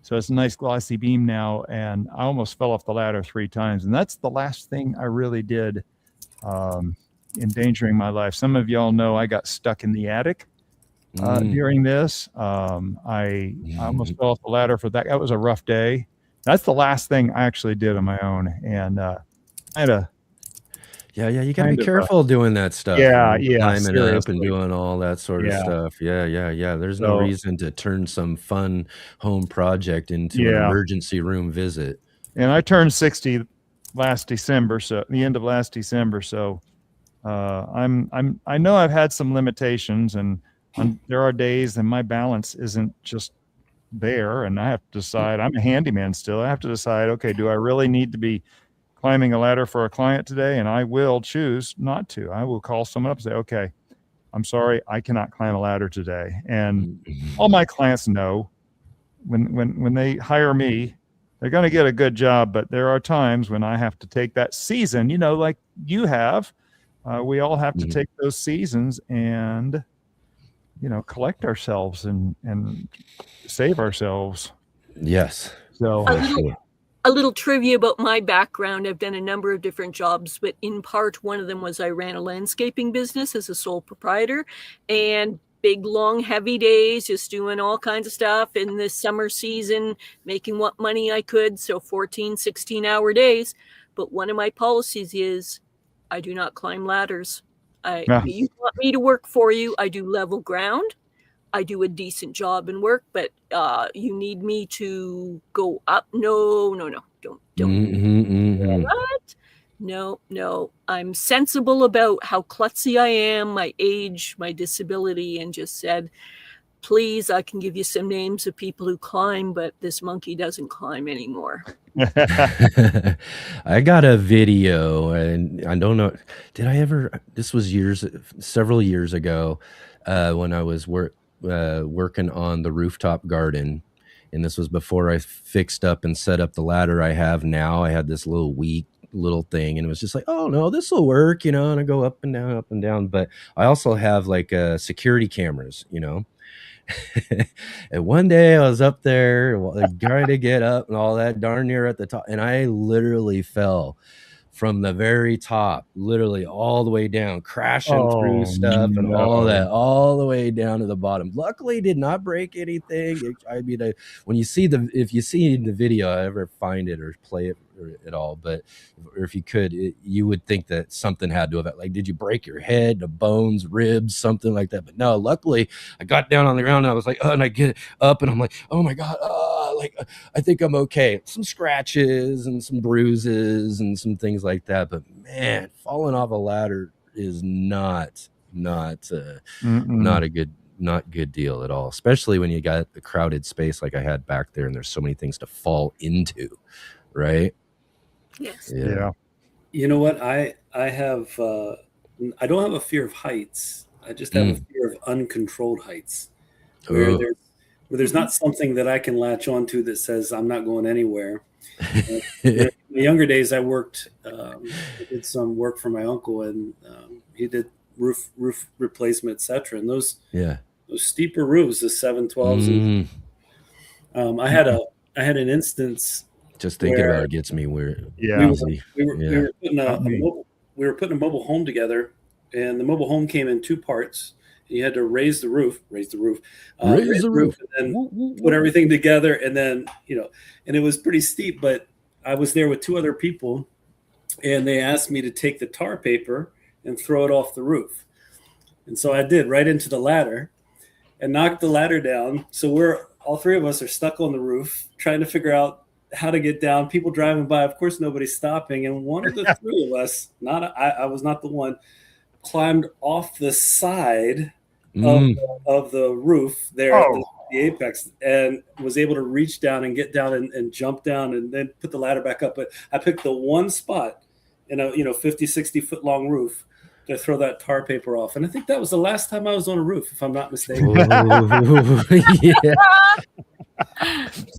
So it's a nice glossy beam now, and I almost fell off the ladder 3 times. And that's the last thing I really did, endangering my life. Some of y'all know I got stuck in the attic during this. I almost fell off the ladder for that. That was a rough day. That's the last thing I actually did on my own. And I had a you gotta be careful doing that stuff. Climbing up and doing all that sort of stuff. There's no reason to turn some fun home project into an emergency room visit. And I turned 60 last December, so the end of last December. So I know I've had some limitations, and there are days and my balance isn't just there, and I have to decide. I'm a handyman still. I have to decide, okay, do I really need to be climbing a ladder for a client today? And I will choose not to. I will call someone up and say, okay, I'm sorry, I cannot climb a ladder today. And all my clients know when they hire me, they're going to get a good job, but there are times when I have to take that season, like you have. We all have to take those seasons and, collect ourselves and save ourselves. Yes. So a little trivia about my background. I've done a number of different jobs, but in part, one of them was I ran a landscaping business as a sole proprietor, and big, long, heavy days, just doing all kinds of stuff in the summer season, making what money I could. So 14, 16-hour days. But one of my policies is I do not climb ladders. You want me to work for you, I do level ground. I do a decent job and work, but you need me to go up. No, don't. What? No. I'm sensible about how klutzy I am, my age, my disability, and just said, please, I can give you some names of people who climb, but this monkey doesn't climb anymore. I got a video, and I don't know, this was several years ago, when I was working on the rooftop garden, and this was before I fixed up and set up the ladder I have now. I had this little weak little thing, and it was just like, oh no, this will work, and I go up and down. But I also have like security cameras, and one day I was up there trying to get up and all that, darn near at the top, and I literally fell from the very top, literally all the way down, crashing through stuff and all that, all the way down to the bottom. Luckily, did not break anything. If you see the video, I ever find it or play it at all, or if you could, you would think that something had to have, like, did you break your head, the bones, ribs, something like that? But no, luckily, I got down on the ground and I was like, and I get up and I'm like, oh my God, I think I'm okay. Some scratches and some bruises and some things like that. But man, falling off a ladder is not a good deal at all, especially when you got a crowded space like I had back there and there's so many things to fall into, right? Yes. Yeah. You know what? I have I don't have a fear of heights. I just have a fear of uncontrolled heights, where there's not something that I can latch onto that says I'm not going anywhere. In the younger days, I did some work for my uncle, and he did roof replacement, etc. And those steeper roofs, the 712s. I had an instance. Just thinking about it gets me weird. Yeah. We were putting a mobile home together, and the mobile home came in two parts. You had to raise the roof, and then put everything together, and then and it was pretty steep. But I was there with two other people, and they asked me to take the tar paper and throw it off the roof, and so I did, right into the ladder, and knocked the ladder down. So all three of us are stuck on the roof trying to figure out how to get down. People driving by, of course, nobody's stopping, and one of the three of us, I was not the one, climbed off the side of the roof there at the apex, and was able to reach down and get down and jump down and then put the ladder back up. But I picked the one spot in a 50, 60 foot long roof to throw that tar paper off. And I think that was the last time I was on a roof, if I'm not mistaken. Yeah.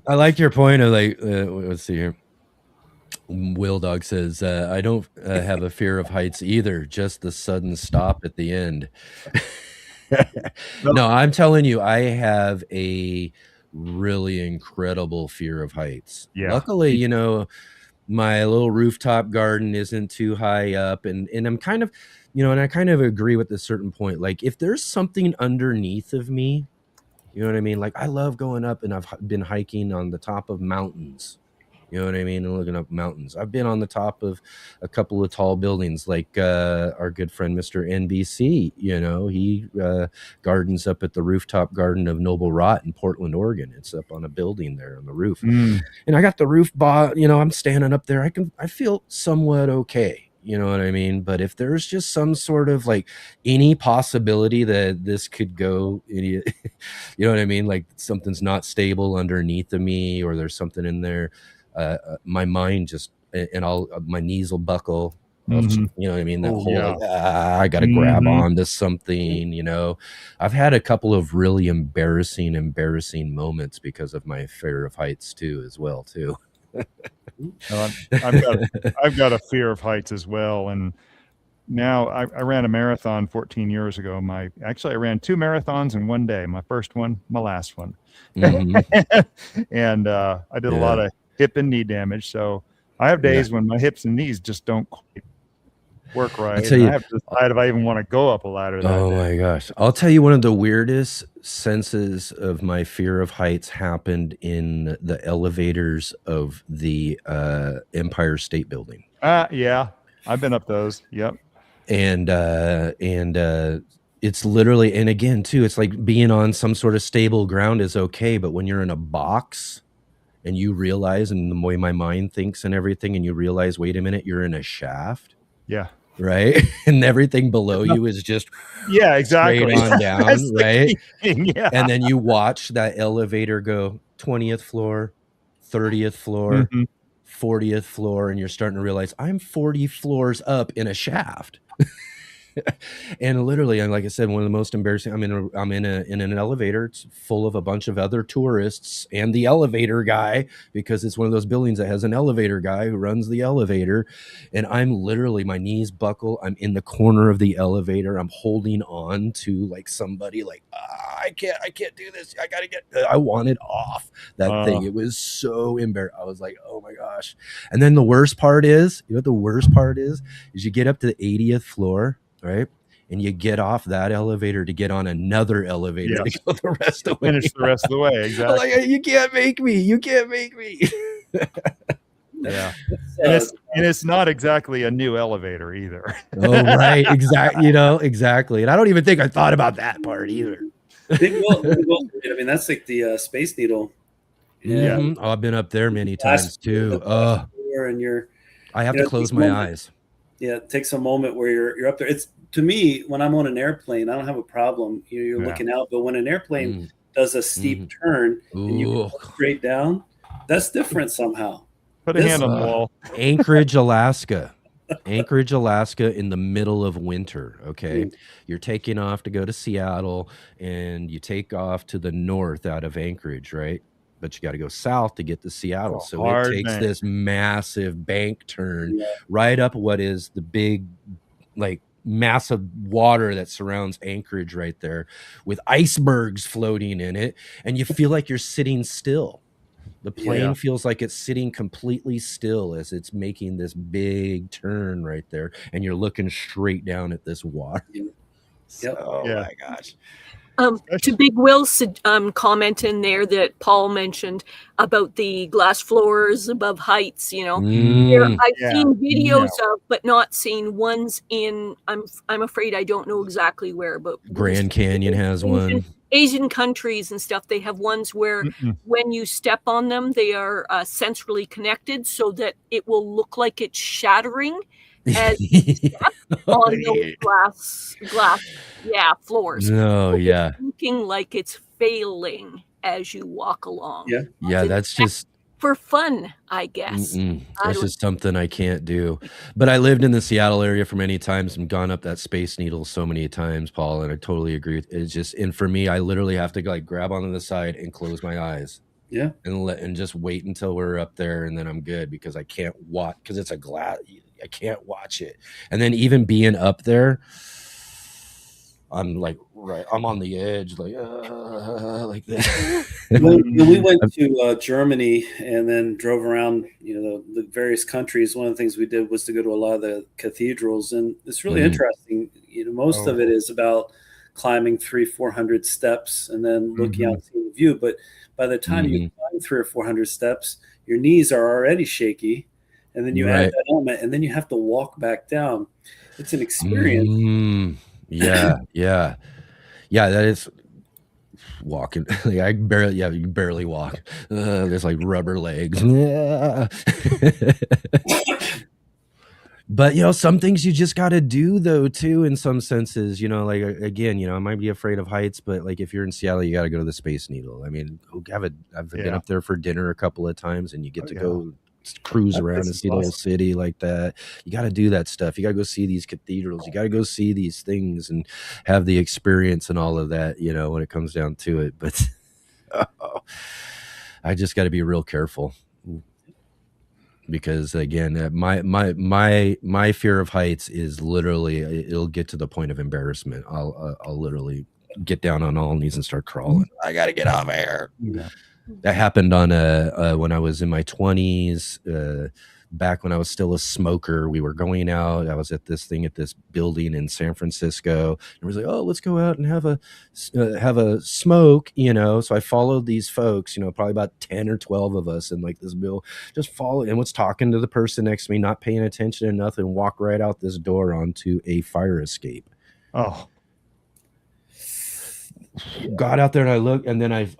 I like your point of let's see here. Will Dog says, I don't have a fear of heights either, just the sudden stop at the end. No, I'm telling you, I have a really incredible fear of heights. Yeah. Luckily, my little rooftop garden isn't too high up, and I'm kind of, and I kind of agree with a certain point. Like, if there's something underneath of me, you know what I mean? Like, I love going up, and I've been hiking on the top of mountains. You know what I mean? And looking up mountains. I've been on the top of a couple of tall buildings, like our good friend, Mr. NBC. He gardens up at the rooftop garden of Noble Rot in Portland, Oregon. It's up on a building there on the roof. And I got the roof I'm standing up there. I feel somewhat okay. you know what I mean? But if there's just some sort of like any possibility that this could go, you know what I mean? Like something's not stable underneath of me, or there's something in there, my mind just, and my knees will buckle. Mhm. You know what I mean? That Oh, whole, yeah. like, I got to grab Mhm. onto something, you know. I've had a couple of really embarrassing moments because of my fear of heights too, as well, too. I've got a fear of heights as well. And now I ran a marathon 14 years ago. Actually, I ran 2 marathons in one day. My first one, my last one. Mhm. And I did a Yeah. lot of hip and knee damage. So I have Yeah. days when my hips and knees just don't quite work right. tell And you- I have to decide if I even want to go up a ladder that Oh day. my gosh. I'll tell you, one of the weirdest senses of my fear of heights happened in the elevators of the Empire State Building. Yeah, I've been up those. Yep. And it's literally, and again too, it's like being on some sort of stable ground is okay, but when you're in a box and you realize, and the way my mind thinks and everything, and you realize, wait a minute, you're in a shaft, Yeah. right? And everything below you is just Yeah, exactly. straight on down, That's the right? key thing, yeah. And then you watch that elevator go 20th floor, 30th floor, Mhm. 40th floor, and you're starting to realize I'm 40 floors up in a shaft. And literally, and like I said, one of the most embarrassing, I'm in an elevator. It's full of a bunch of other tourists and the elevator guy, because it's one of those buildings that has an elevator guy who runs the elevator. And I'm literally, my knees buckle. I'm in the corner of the elevator. I'm holding on to like somebody, like, I can't do this. I wanted off that thing. It was so embarrassing. I was like, oh my gosh. And then the worst part is, you know what the worst part is you get up to the 80th floor, right? And you get off that elevator to get on another elevator Yes. to go the rest of the way. Finish the rest of the way, exactly. Like, you can't make me. You can't make me. Yeah. And it's not exactly a new elevator either. Oh, right. Exactly. You know, exactly. And I don't even think I thought about that part either. Big Will, I mean, that's like the Space Needle. Yeah. Mhm. Oh, I've been up there many times too. And I have to close my eyes. Yeah, it takes a moment where you're up there. It's, to me, when I'm on an airplane, I don't have a problem. You're looking out, but when an airplane does a steep turn and you go straight down, that's different somehow. Put a hand on the wall. Anchorage, Alaska. Anchorage, Alaska, in the middle of winter. Okay. You're taking off to go to Seattle, and you take off to the north out of Anchorage, right? But you got to go south to get to Seattle. So it takes this massive bank turn right up what is the big, like, massive water that surrounds Anchorage right there, with icebergs floating in it, and you feel like you're sitting still. The plane feels like it's sitting completely still as it's making this big turn right there, and you're looking straight down at this water. Oh my gosh. To Big Will's comment in there that Paul mentioned about the glass floors above heights, you know, I've seen videos of, but not seen ones in. I'm afraid I don't know exactly where, but Grand Canyon has one. Asian countries and stuff, they have ones where when you step on them, they are sensorily connected so that it will look like it's shattering as you step on those glass floors. No, it's looking like it's failing as you walk along. Yeah, that's just for fun, I guess. That's just something I can't do. But I lived in the Seattle area for many times and gone up that Space Needle so many times, Paul, and I totally agree. It's just, and for me, I literally have to like grab onto the side and close my eyes. And just wait until we're up there, and then I'm good, because I can't watch, because it's a glass. I can't watch it. And then even being up there, I'm like, I'm on the edge, like that. When we went to Germany and then drove around, the various countries, one of the things we did was to go to a lot of the cathedrals, and it's really interesting. Most of it is about climbing 300-400 steps and then looking out and seeing the view. But by the time you climb 300 or 400 steps, your knees are already shaky, and then you add that element, and then you have to walk back down. It's an experience. Yeah, that is walking. Like you barely walk. There's like rubber legs. But, you know, some things you just got to do though, too, in some senses, you know, like, again, you know, I might be afraid of heights, but like if you're in Seattle, you got to go to the Space Needle. I mean, I've been up there for dinner a couple of times, and you get to go cruise around and see the whole city like that. You got to do that stuff. You got to go see these cathedrals. You got to go see these things and have the experience and all of that, you know, when it comes down to it. But I just got to be real careful. Because again, my fear of heights is literally, it'll get to the point of embarrassment. I'll literally get down on all knees and start crawling. I got to get off of here. Yeah. That happened on when I was in my 20s, back when I was still a smoker. We were going out. I was at this building in San Francisco, and we was like, oh, let's go out and have a smoke, you know. So I followed these folks, you know, probably about 10 or 12 of us, and like this bill just follow and was talking to the person next to me, not paying attention to nothing, walk right out this door onto a fire escape. Oh. Got out there and I looked, and then it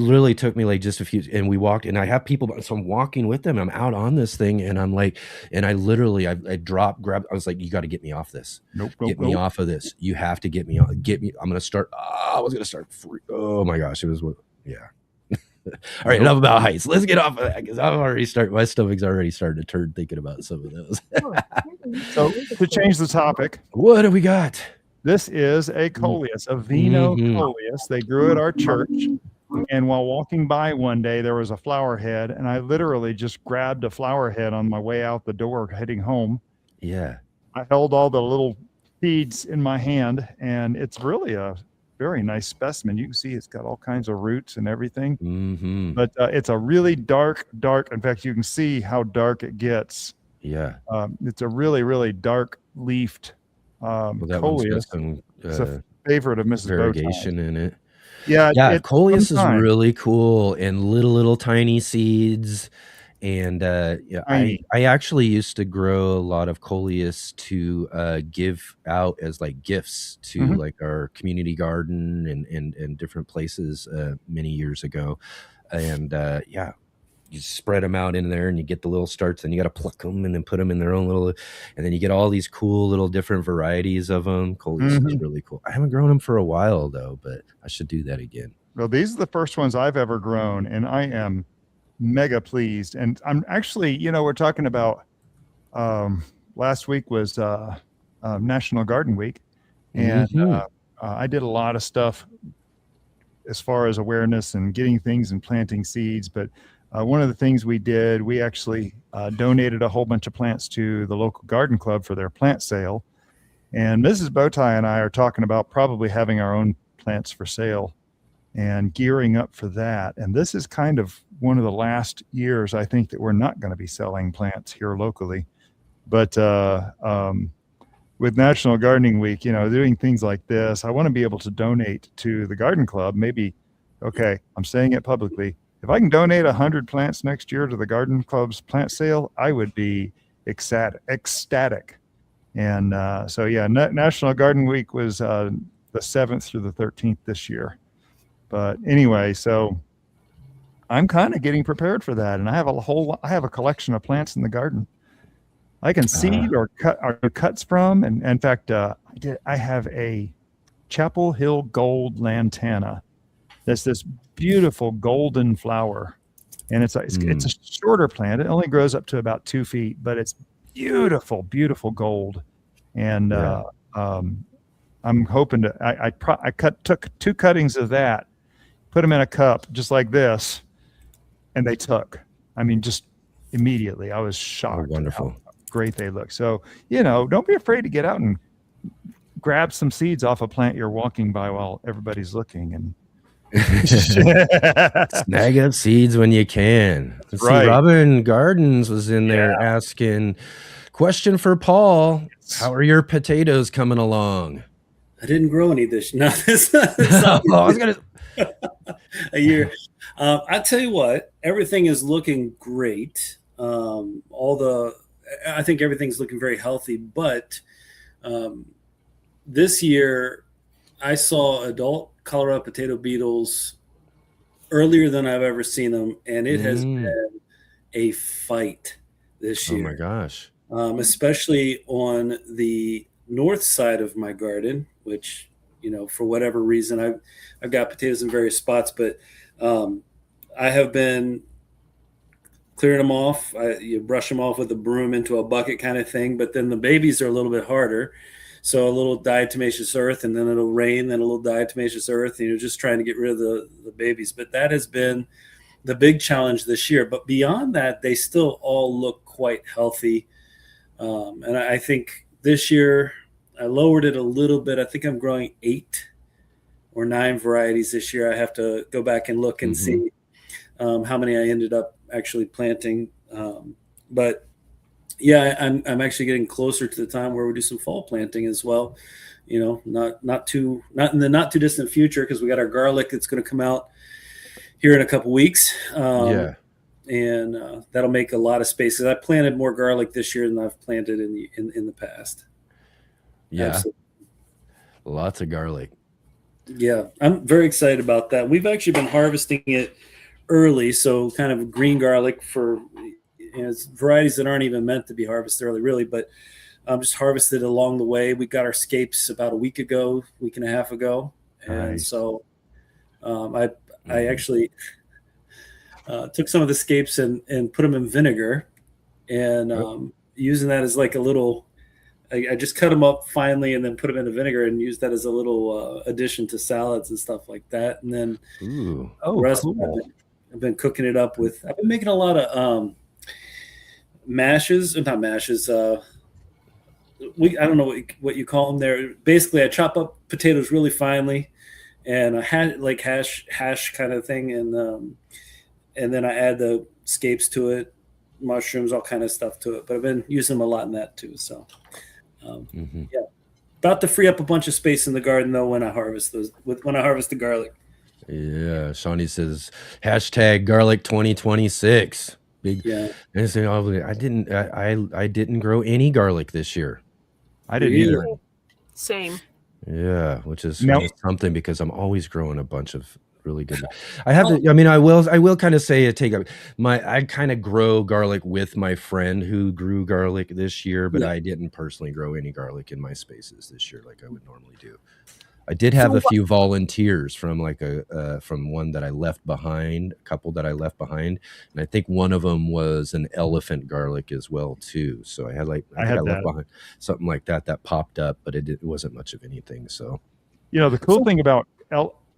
literally took me like just a few, and we walked, and I have people, so I'm walking with them. I'm out on this thing, and I'm like, and I literally, I dropped, grabbed, I was like, you got to get me off this. Get me off of this. You have to get me on. Get me. I'm going to start. I was going to start. Oh my gosh. It was, yeah. All right. Enough about heights. Let's get off of that, because my stomach's already starting to turn thinking about some of those. So to change the topic, what do we got? This is a coleus, a vino coleus. They grew at our church. And while walking by one day, there was a flower head, and I literally just grabbed a flower head on my way out the door heading home. Yeah. I held all the little seeds in my hand, and it's really a very nice specimen. You can see it's got all kinds of roots and everything. Mm-hmm. But it's a really dark. In fact, you can see how dark it gets. Yeah. It's a really, really dark leafed coleus. It's a favorite of Mrs. Variegation in it. Yeah, coleus is really cool, and little tiny seeds. And I actually used to grow a lot of coleus to give out as like gifts to like our community garden and different places many years ago. And you spread them out in there, and you get the little starts, and you got to pluck them and then put them in their own little, and then you get all these cool little different varieties of them. Coleus is really cool. I haven't grown them for a while though, but I should do that again. Well, these are the first ones I've ever grown, and I am mega pleased. And I'm actually, you know, we're talking about last week was National Garden Week, and I did a lot of stuff as far as awareness and getting things and planting seeds, but one of the things we did, we actually donated a whole bunch of plants to the local garden club for their plant sale. And Mrs. Bowtie and I are talking about probably having our own plants for sale and gearing up for that. And this is kind of one of the last years, I think, that we're not going to be selling plants here locally. But with National Gardening Week, you know, doing things like this, I want to be able to donate to the garden club. Maybe, okay, I'm saying it publicly. If I can donate 100 plants next year to the garden club's plant sale, I would be ecstatic. And so, yeah, National Garden Week was the 7th through the 13th this year. But anyway, so I'm kind of getting prepared for that. And I have a collection of plants in the garden I can seed or cut cuts from. And in fact, I have a Chapel Hill Gold Lantana. That's this beautiful golden flower, and it's a shorter plant. It only grows up to about 2 feet, but it's beautiful, beautiful gold. And I'm hoping to. I took 2 cuttings of that, put them in a cup just like this, and they took. I mean, just immediately. I was shocked. Oh, wonderful. How great they look. So, you know, don't be afraid to get out and grab some seeds off a plant you're walking by while everybody's looking, and snag up seeds when you can. Let's see, Robin Gardens was in there asking, question for Paul, how are your potatoes coming along? I didn't grow any this year. I was gonna a year. I tell you what, everything is looking great. I think everything's looking very healthy, but this year I saw adult Colorado potato beetles earlier than I've ever seen them, and it has been a fight this year. Oh my gosh. especially on the north side of my garden, which, for whatever reason, I've got potatoes in various spots, but I have been clearing them off. You brush them off with a broom into a bucket kind of thing, but then the babies are a little bit harder. So a little diatomaceous earth, and then it'll rain, then a little diatomaceous earth, and you're just trying to get rid of the babies. But that has been the big challenge this year. But beyond that, they still all look quite healthy. And I think this year I lowered it a little bit. I think I'm growing 8 or 9 varieties this year. I have to go back and look and see how many I ended up actually planting. But yeah, I'm actually getting closer to the time where we do some fall planting as well. Not in the not too distant future, because we got our garlic that's going to come out here in a couple weeks. And that'll make a lot of spaces. I planted more garlic this year than I've planted in the past. Yeah, Absolutely. Lots of garlic. Yeah, I'm very excited about that. We've actually been harvesting it early, so kind of green garlic for it's varieties that aren't even meant to be harvested early, really, but just harvested along the way. We got our scapes about a week and a half ago, and Nice. so I actually took some of the scapes and put them in vinegar, and using that as like a little. I just cut them up finely and then put them in the vinegar and use that as a little addition to salads and stuff like that. And then Ooh. Oh, rest cool. I've been cooking it up with. I've been making a lot of mashes, or not mashes. I don't know what you call them there. Basically, I chop up potatoes really finely, and I had like hash kind of thing, and then I add the scapes to it, mushrooms, all kind of stuff to it. But I've been using them a lot in that too. So. Yeah, about to free up a bunch of space in the garden though when I harvest the garlic. Yeah, Shawnee says #garlic 2026. Big. Yeah, I didn't grow any garlic this year. I didn't either. Same. Yeah, which is Nope. something, because I'm always growing a bunch of really good. I have to. I mean, I will kind of say I kind of grow garlic with my friend who grew garlic this year, but I didn't personally grow any garlic in my spaces this year like I would normally do. I did have a few volunteers from from one that I left behind, a couple that I left behind, and I think one of them was an elephant garlic as well too. So I left behind something like that popped up, but it wasn't much of anything. So the cool thing about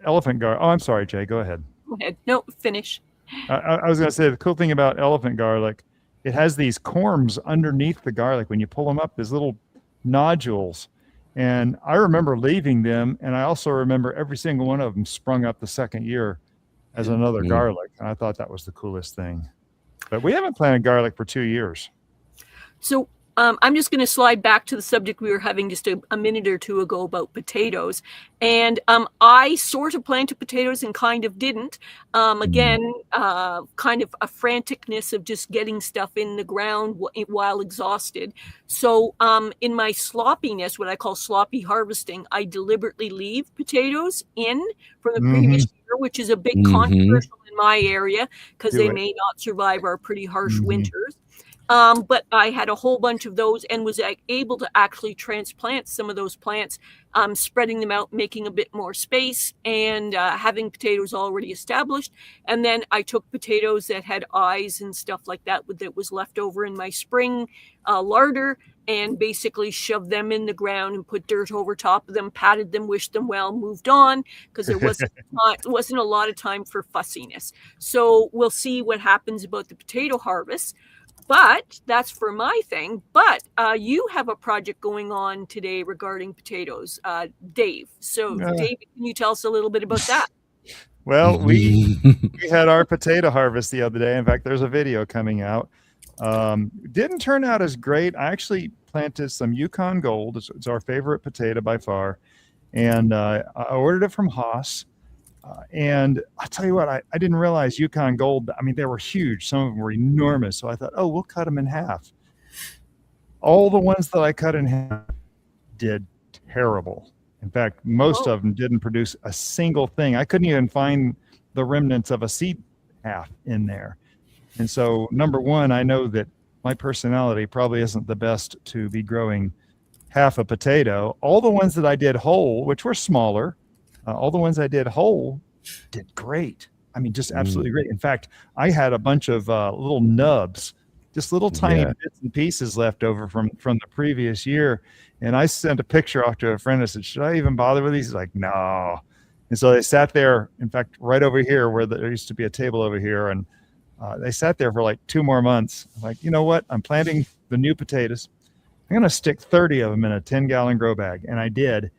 elephant garlic. Oh, I'm sorry, Jay. Go ahead. Go ahead. No, finish. I was going to say the cool thing about elephant garlic, it has these corms underneath the garlic. When you pull them up, there's little nodules. And I remember leaving them, and I also remember every single one of them sprung up the second year as another garlic. And I thought that was the coolest thing. But we haven't planted garlic for 2 years. So I'm just going to slide back to the subject we were having just a minute or two ago about potatoes. And I sort of planted potatoes and kind of didn't. Again, kind of a franticness of just getting stuff in the ground while exhausted. So in my sloppiness, what I call sloppy harvesting, I deliberately leave potatoes in from the previous year, which is a big controversial in my area because they may not survive our pretty harsh winters. But I had a whole bunch of those and was able to actually transplant some of those plants, spreading them out, making a bit more space, and having potatoes already established. And then I took potatoes that had eyes and stuff like that was left over in my spring larder, and basically shoved them in the ground and put dirt over top of them, patted them, wished them well, moved on, because there wasn't a lot of time for fussiness. So we'll see what happens about the potato harvest. But that's for my thing. But you have a project going on today regarding potatoes, Dave. So, Dave, can you tell us a little bit about that? Well, we had our potato harvest the other day. In fact, there's a video coming out. Didn't turn out as great. I actually planted some Yukon Gold. It's our favorite potato by far. And I ordered it from Haas. And I'll tell you what, I didn't realize Yukon Gold, I mean, they were huge. Some of them were enormous. So I thought, we'll cut them in half. All the ones that I cut in half did terrible. In fact, most of them didn't produce a single thing. I couldn't even find the remnants of a seed half in there. And so, number one, I know that my personality probably isn't the best to be growing half a potato. All the ones that I did whole, which were smaller, all the ones I did whole did great. I mean, just absolutely great. In fact, I had a bunch of little nubs, just little tiny bits and pieces left over from the previous year. And I sent a picture off to a friend. I said, should I even bother with these? He's like, no. And so they sat there, in fact, right over here where there used to be a table over here. And they sat there for like 2 more months. I'm like, you know what? I'm planting the new potatoes. I'm going to stick 30 of them in a 10-gallon grow bag. And I did.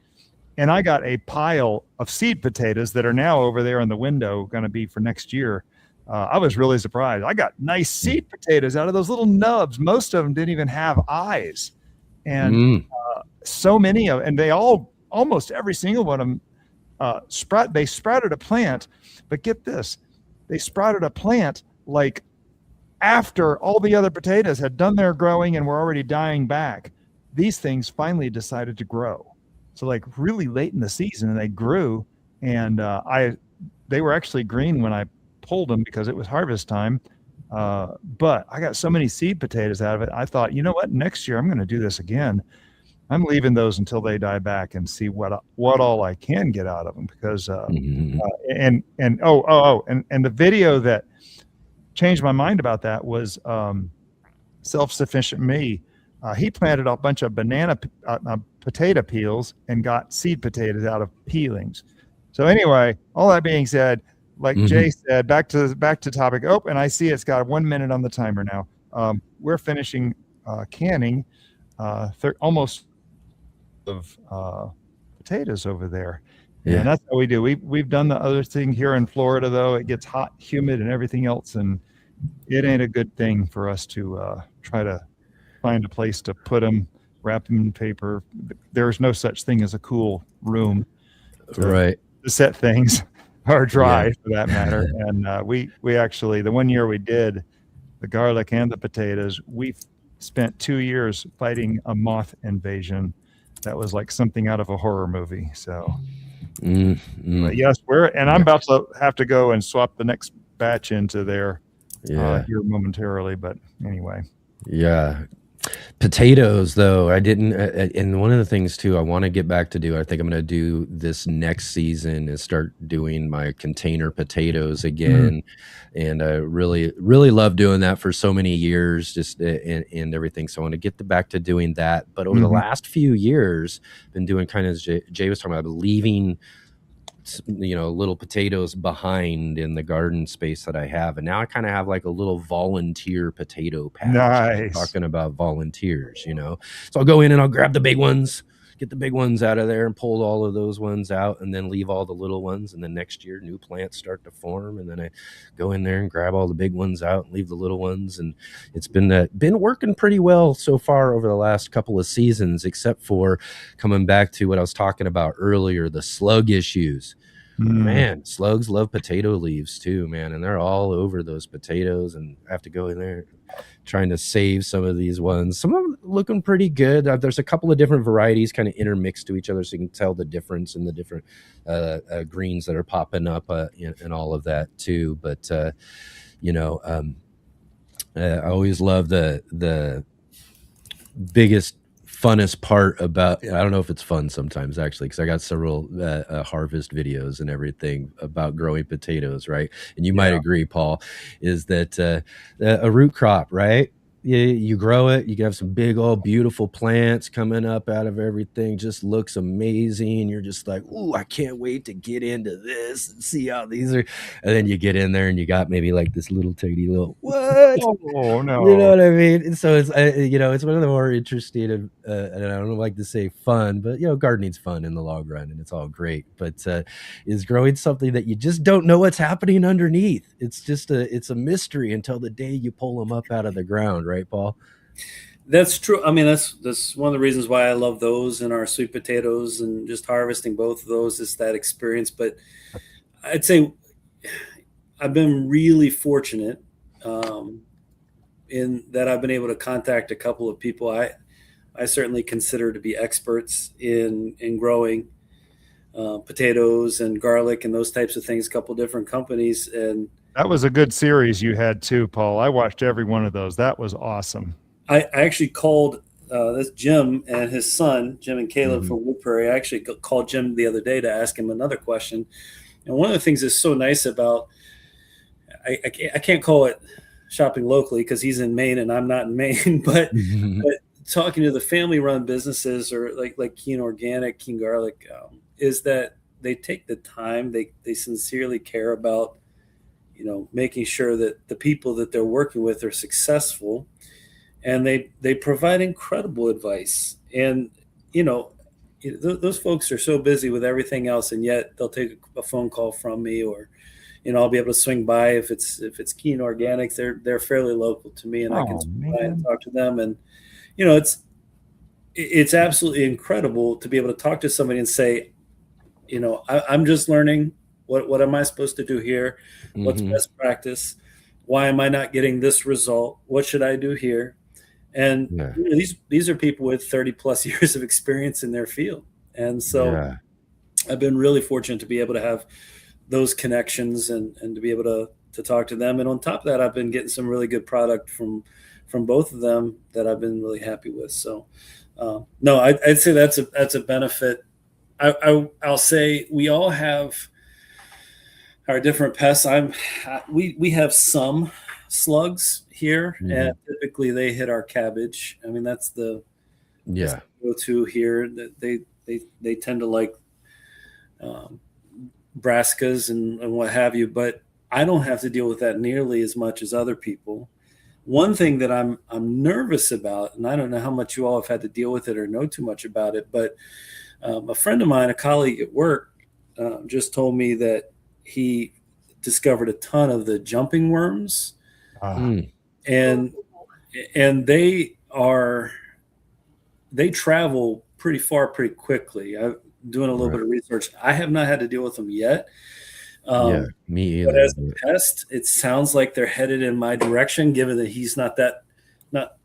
And I got a pile of seed potatoes that are now over there in the window, going to be for next year. I was really surprised. I got nice seed potatoes out of those little nubs. Most of them didn't even have eyes. And so many of, and they all, almost every single one of them, they sprouted a plant. But get this, they sprouted a plant like after all the other potatoes had done their growing and were already dying back. These things finally decided to grow. So like really late in the season, they grew, and they were actually green when I pulled them because it was harvest time. But I got so many seed potatoes out of it. I thought, you know what? Next year I'm going to do this again. I'm leaving those until they die back and see what all I can get out of them. Because and the video that changed my mind about that was Self-Sufficient Me. He planted a bunch of potato peels and got seed potatoes out of peelings. So anyway, all that being said, like Jay said, back to topic. Oh, and I see it's got 1 minute on the timer now. We're finishing canning almost of potatoes over there. Yeah, and that's how we do. We've done the other thing here in Florida, though. It gets hot, humid, and everything else, and it ain't a good thing for us to try to find a place to put them, wrap them in paper. There's no such thing as a cool room to set things or dry for that matter. And we actually, the one year we did the garlic and the potatoes, we spent 2 years fighting a moth invasion that was like something out of a horror movie. So but yes, I'm about to have to go and swap the next batch into there here momentarily. But anyway. Yeah. Potatoes, though, I didn't, and one of the things too I want to get back to do, I think I'm going to do this next season, is start doing my container potatoes again. And I really love doing that for so many years, just and everything. So I want to get back to doing that. But over the last few years, been doing kind of, as Jay was talking about, leaving little potatoes behind in the garden space that I have. And now I kind of have like a little volunteer potato patch. Nice. Talking about volunteers, So I'll go in and I'll grab the big ones, get the big ones out of there and pull all of those ones out, and then leave all the little ones. And then next year, new plants start to form. And then I go in there and grab all the big ones out and leave the little ones. And it's been working pretty well so far over the last couple of seasons, except for coming back to what I was talking about earlier, the slug issues. Man, slugs love potato leaves too, man. And they're all over those potatoes, and I have to go in there trying to save some of these ones. Some of them looking pretty good. There's a couple of different varieties kind of intermixed to each other, so you can tell the difference in the different greens that are popping up and all of that too. But I always love the biggest, funnest part about, I don't know if it's fun sometimes actually, because I got several harvest videos and everything about growing potatoes, right? And you might agree, Paul, is that a root crop, right? You grow it, you have some big old beautiful plants coming up out of everything, just looks amazing. You're just like, ooh, I can't wait to get into this and see how these are. And then you get in there and you got maybe like this little tiny little what? Oh no, you know what I mean? And so it's it's one of the more interesting and I don't like to say fun, but gardening's fun in the long run and it's all great. But is growing something that you just don't know what's happening underneath. It's just it's a mystery until the day you pull them up out of the ground, right, Paul? That's true. I mean, that's one of the reasons why I love those and our sweet potatoes, and just harvesting both of those is that experience. But I'd say I've been really fortunate in that I've been able to contact a couple of people I certainly consider to be experts in growing potatoes and garlic and those types of things, a couple different companies. And That was a good series you had too, Paul. I watched every one of those. That was awesome. I actually called this Jim and his son, Jim and Caleb from Woodbury. I actually called Jim the other day to ask him another question. And one of the things that's so nice about, I can't call it shopping locally because he's in Maine and I'm not in Maine, but talking to the family-run businesses or like Keen Organic, Keen Garlic, is that they take the time, they sincerely care about, making sure that the people that they're working with are successful, and they provide incredible advice. And those folks are so busy with everything else, and yet they'll take a phone call from me, or I'll be able to swing by if it's Keen Organics. They're fairly local to me, and I can swing by and talk to them. And it's absolutely incredible to be able to talk to somebody and say, I'm just learning. What am I supposed to do here? What's best practice? Why am I not getting this result? What should I do here? And these are people with 30 plus years of experience in their field. And so I've been really fortunate to be able to have those connections and to be able to talk to them. And on top of that, I've been getting some really good product from both of them that I've been really happy with. So no, I'd say that's a benefit. I'll say we all have our different pests. We have some slugs here, and typically they hit our cabbage. I mean, that's the go-to here. That they tend to like brassicas and what have you, but I don't have to deal with that nearly as much as other people. One thing that I'm nervous about, and I don't know how much you all have had to deal with it or know too much about it, but a friend of mine, a colleague at work, just told me that he discovered a ton of the jumping worms, and they travel pretty far pretty quickly. I'm doing a little bit of research. I have not had to deal with them yet. Me either. But as a pest, it sounds like they're headed in my direction, given that he's not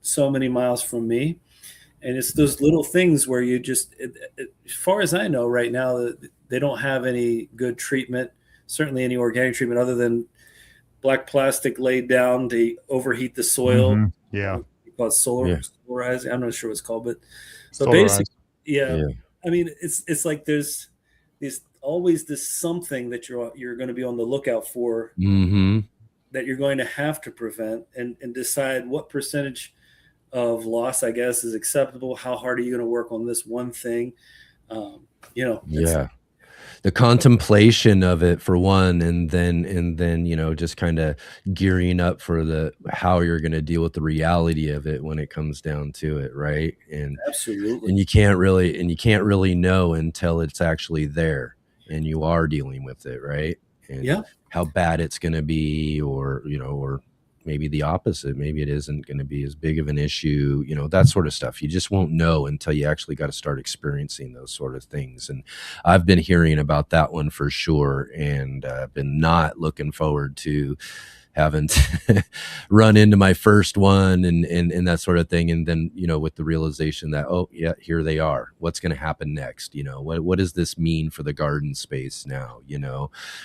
so many miles from me. And it's those little things where you just, as far as I know right now, they don't have any good treatment, certainly any organic treatment other than black plastic laid down to overheat the soil. Yeah. Called solarizing. I'm not sure what it's called, but basically, I mean, it's like there's always this something that you're going to be on the lookout for, that you're going to have to prevent and decide what percentage of loss, I guess, is acceptable. How hard are you going to work on this one thing? The contemplation of it for one, and then just kind of gearing up for how you're going to deal with the reality of it when it comes down to it, right? And absolutely, and you can't really know until it's actually there and you are dealing with it, right? And how bad it's going to be, or maybe the opposite. Maybe it isn't going to be as big of an issue, that sort of stuff. You just won't know until you actually got to start experiencing those sort of things. And I've been hearing about that one for sure, and been not looking forward to having to run into my first one and that sort of thing. And then, with the realization that, here they are. What's going to happen next? What does this mean for the garden space now?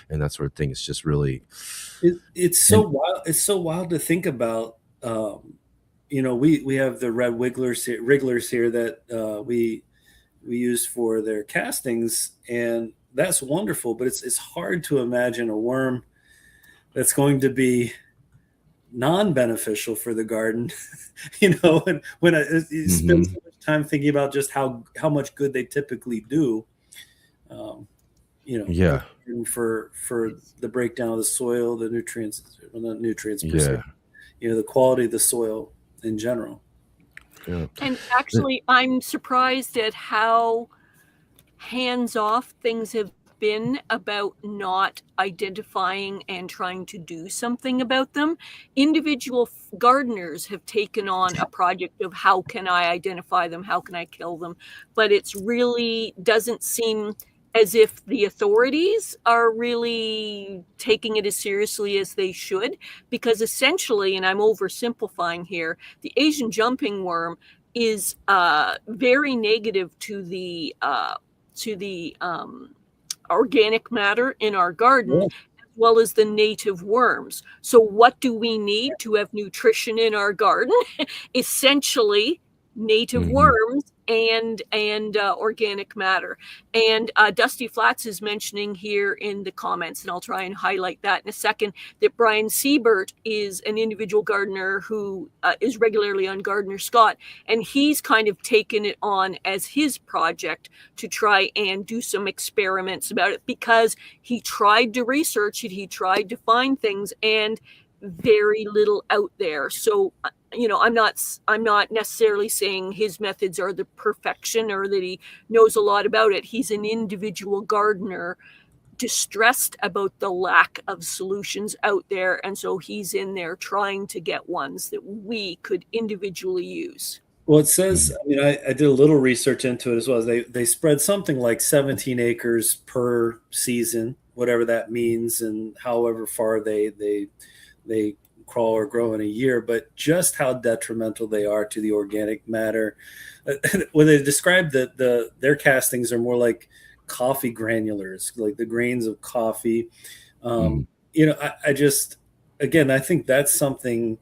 And that sort of thing. It's just really, it's so wild. It's so wild to think about. We have the red wrigglers here that we use for their castings, and that's wonderful. But it's hard to imagine a worm that's going to be non-beneficial for the garden, and when you spend so much time thinking about just how much good they typically do, for the breakdown of the soil, the nutrients, not nutrients per se, the quality of the soil in general. And actually, I'm surprised at how hands-off things have been about not identifying and trying to do something about them. Individual gardeners have taken on a project of how can I identify them, how can I kill them, but it's really doesn't seem as if the authorities are really taking it as seriously as they should, because essentially, and I'm oversimplifying here, the Asian jumping worm is very negative to the organic matter in our garden, as well as the native worms. So what do we need to have nutrition in our garden? Essentially, native worms and organic matter. And Dusty Flats is mentioning here in the comments, and I'll try and highlight that in a second, that Brian Siebert is an individual gardener who is regularly on Gardener Scott, and he's kind of taken it on as his project to try and do some experiments about it, because he tried to research it, he tried to find things, and very little out there. So I'm not necessarily saying his methods are the perfection or that he knows a lot about it. He's an individual gardener distressed about the lack of solutions out there, and so he's in there trying to get ones that we could individually use. Well, it says, I mean, I did a little research into it as well. They spread something like 17 acres per season, whatever that means, and however far they crawl or grow in a year, but just how detrimental they are to the organic matter. When they describe that their castings are more like coffee granulars, like the grains of coffee. I just, again, I think that's something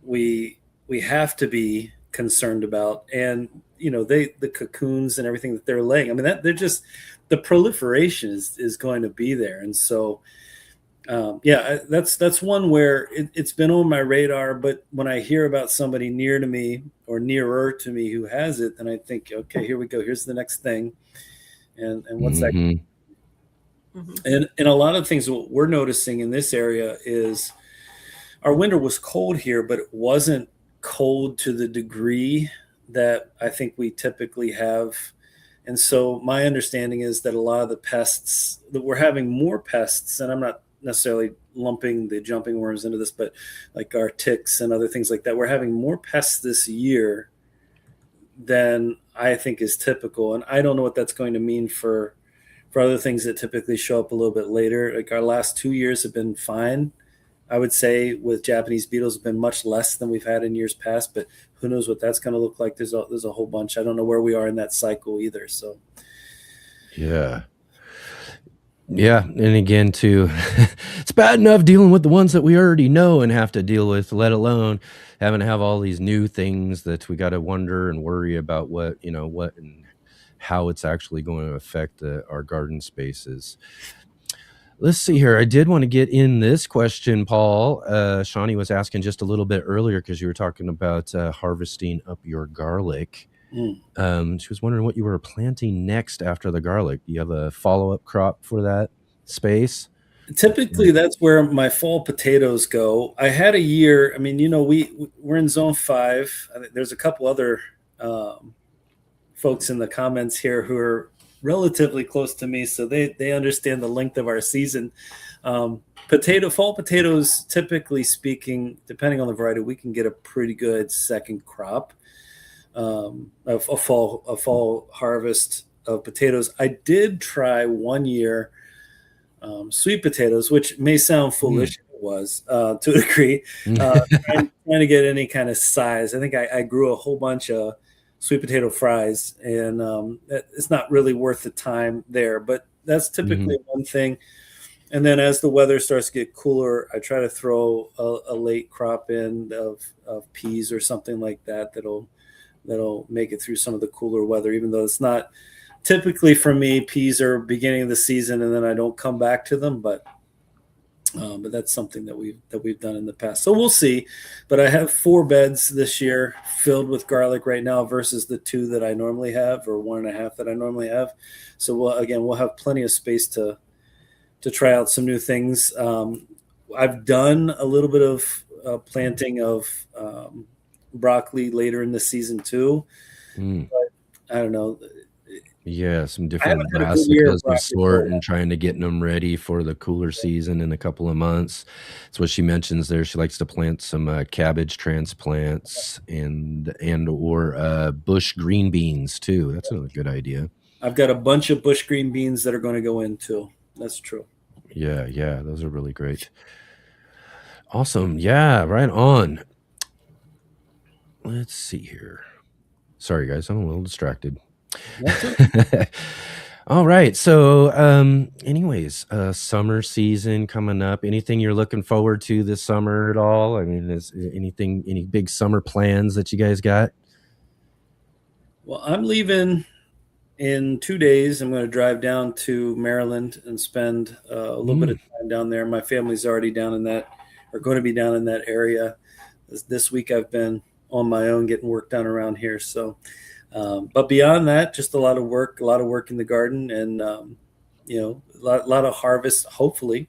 we have to be concerned about. And the cocoons and everything that they're laying, I mean, that they're just, the proliferation is going to be there. And so that's one where it's been on my radar, but when I hear about somebody near to me or nearer to me who has it, then I think, okay, here we go, here's the next thing. And what's that? And a lot of things what we're noticing in this area is our winter was cold here, but it wasn't cold to the degree that I think we typically have. And so my understanding is that a lot of the pests, that we're having more pests, and I'm not necessarily lumping the jumping worms into this, but like our ticks and other things like that, we're having more pests this year than I think is typical. And I don't know what that's going to mean for other things that typically show up a little bit later. Like our last 2 years have been fine. I would say with Japanese beetles have been much less than we've had in years past, but who knows what that's going to look like. There's a whole bunch. I don't know where we are in that cycle either. So yeah. And again, too, it's bad enough dealing with the ones that we already know and have to deal with, let alone having to have all these new things that we got to wonder and worry about what and how it's actually going to affect our garden spaces. Let's see here. I did want to get in this question, Paul. Shawnee was asking just a little bit earlier because you were talking about harvesting up your garlic. She was wondering what you were planting next after the garlic. Do you have a follow-up crop for that space? Typically, that's where my fall potatoes go. I had a year. I mean, we're in zone 5. There's a couple other folks in the comments here who are relatively close to me, so they understand the length of our season. Fall potatoes, typically speaking, depending on the variety, we can get a pretty good second crop. A fall harvest of potatoes. I did try one year sweet potatoes, which may sound foolish. It was to a degree. Trying to get any kind of size. I think I grew a whole bunch of sweet potato fries, and it's not really worth the time there. But that's typically one thing. And then as the weather starts to get cooler, I try to throw a late crop in of peas or something like that that'll make it through some of the cooler weather, even though it's not typically for me. Peas are beginning of the season and then I don't come back to them, but that's something that we've done in the past. So we'll see. But I have 4 beds this year filled with garlic right now versus the 2 that I normally have, or 1.5 that I normally have. So we'll have plenty of space to try out some new things. I've done a little bit of planting of broccoli later in the season too, but I don't know. Yeah, some different brassicas of sort, and trying to get them ready for the cooler season in a couple of months. That's what she mentions there. She likes to plant some cabbage transplants or bush green beans too. That's another good idea. I've got a bunch of bush green beans that are going to go in too. That's true. Yeah, those are really great. Awesome. Yeah, right on. Let's see here. Sorry, guys, I'm a little distracted. All right. So, anyways, summer season coming up. Anything you're looking forward to this summer at all? I mean, is any big summer plans that you guys got? Well, I'm leaving in 2 days. I'm going to drive down to Maryland and spend a little bit of time down there. My family's already down in that, or going to be down in that area. This week I've been on my own getting work done around here. So, but beyond that, just a lot of work in the garden, and a lot of harvest. Hopefully,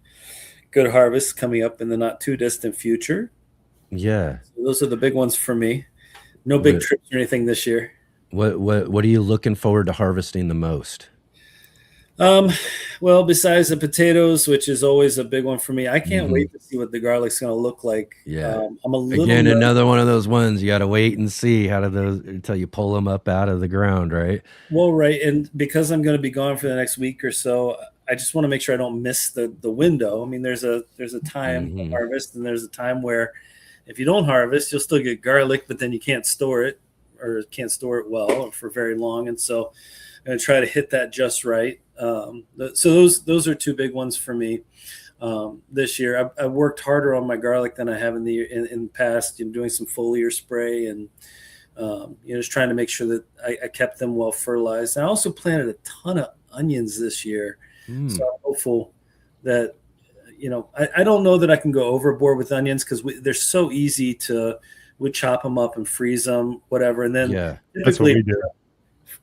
good harvest coming up in the not too distant future. Yeah. So those are the big ones for me. No big trips or anything this year. What are you looking forward to harvesting the most? Well, besides the potatoes, which is always a big one for me, I can't wait to see what the garlic's going to look like. Yeah. I'm a little Again, another one of those ones you got to wait and see until you pull them up out of the ground, right? Well, right, and because I'm going to be gone for the next week or so, I just want to make sure I don't miss the window. I mean, there's a time to harvest, and there's a time where if you don't harvest, you'll still get garlic, but then you can't store it, or can't store it well or for very long, and so I'm going to try to hit that just right. So those are two big ones for me this year. I've worked harder on my garlic than I have in the past. Doing some foliar spray and just trying to make sure that I kept them well fertilized. And I also planted a ton of onions this year, so I'm hopeful that I don't know that I can go overboard with onions because they're so easy to we chop them up and freeze them, whatever, and then that's what we do.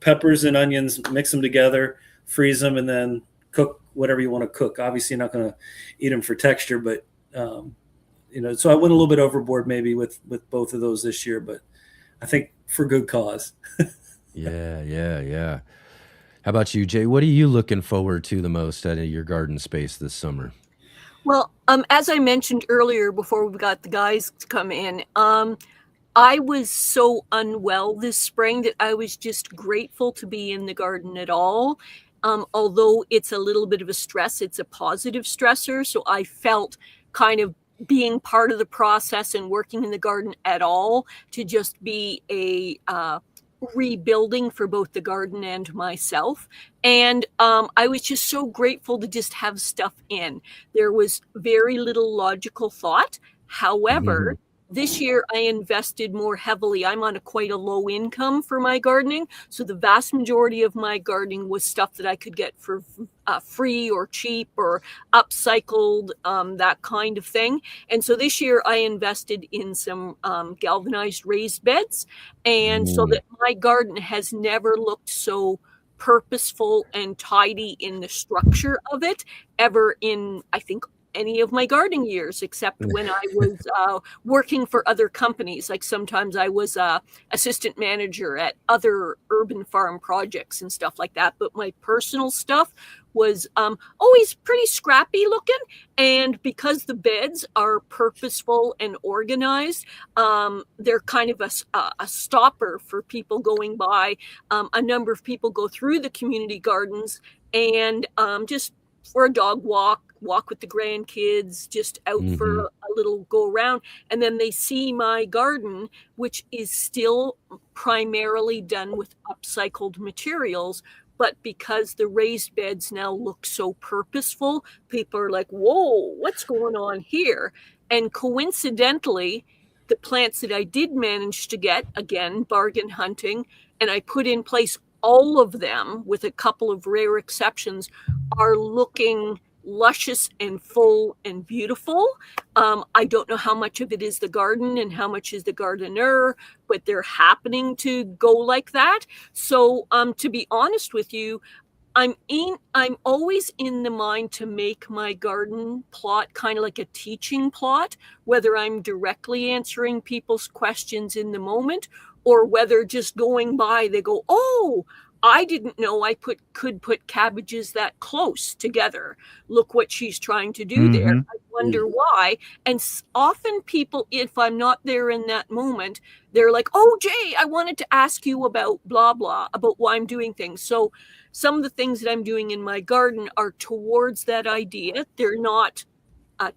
Peppers and onions, mix them together, freeze them, and then cook whatever you want to cook. Obviously, you're not going to eat them for texture, but so I went a little bit overboard maybe with both of those this year, but I think for good cause. Yeah. How about you, Jay? What are you looking forward to the most out of your garden space this summer? Well, as I mentioned earlier before we got the guys to come in, I was so unwell this spring that I was just grateful to be in the garden at all. Although it's a little bit of a stress, it's a positive stressor. So I felt kind of being part of the process and working in the garden at all to just be a rebuilding for both the garden and myself. And I was just so grateful to just have stuff in. There was very little logical thought. However, this year I invested more heavily. I'm on quite a low income for my gardening. So the vast majority of my gardening was stuff that I could get for free or cheap or upcycled, that kind of thing. And so this year I invested in some galvanized raised beds. And so that my garden has never looked so purposeful and tidy in the structure of it ever in, I think, any of my gardening years, except when I was working for other companies. Like sometimes I was assistant manager at other urban farm projects and stuff like that. But my personal stuff was always pretty scrappy looking. And because the beds are purposeful and organized, they're kind of a stopper for people going by. A number of people go through the community gardens and just for a dog walk with the grandkids, just out for a little go around. And then they see my garden, which is still primarily done with upcycled materials. But because the raised beds now look so purposeful, people are like, whoa, what's going on here? And coincidentally, the plants that I did manage to get, again, bargain hunting, and I put in place, all of them, with a couple of rare exceptions, are looking luscious and full and beautiful. I don't know how much of it is the garden and how much is the gardener, but they're happening to go like that. So to be honest with you, I'm always in the mind to make my garden plot kind of like a teaching plot, whether I'm directly answering people's questions in the moment or whether just going by, they go, oh, I didn't know I could put cabbages that close together. Look what she's trying to do there. I wonder why. And often people, if I'm not there in that moment, they're like, oh, Jay, I wanted to ask you about blah, blah, about why I'm doing things. So some of the things that I'm doing in my garden are towards that idea. They're not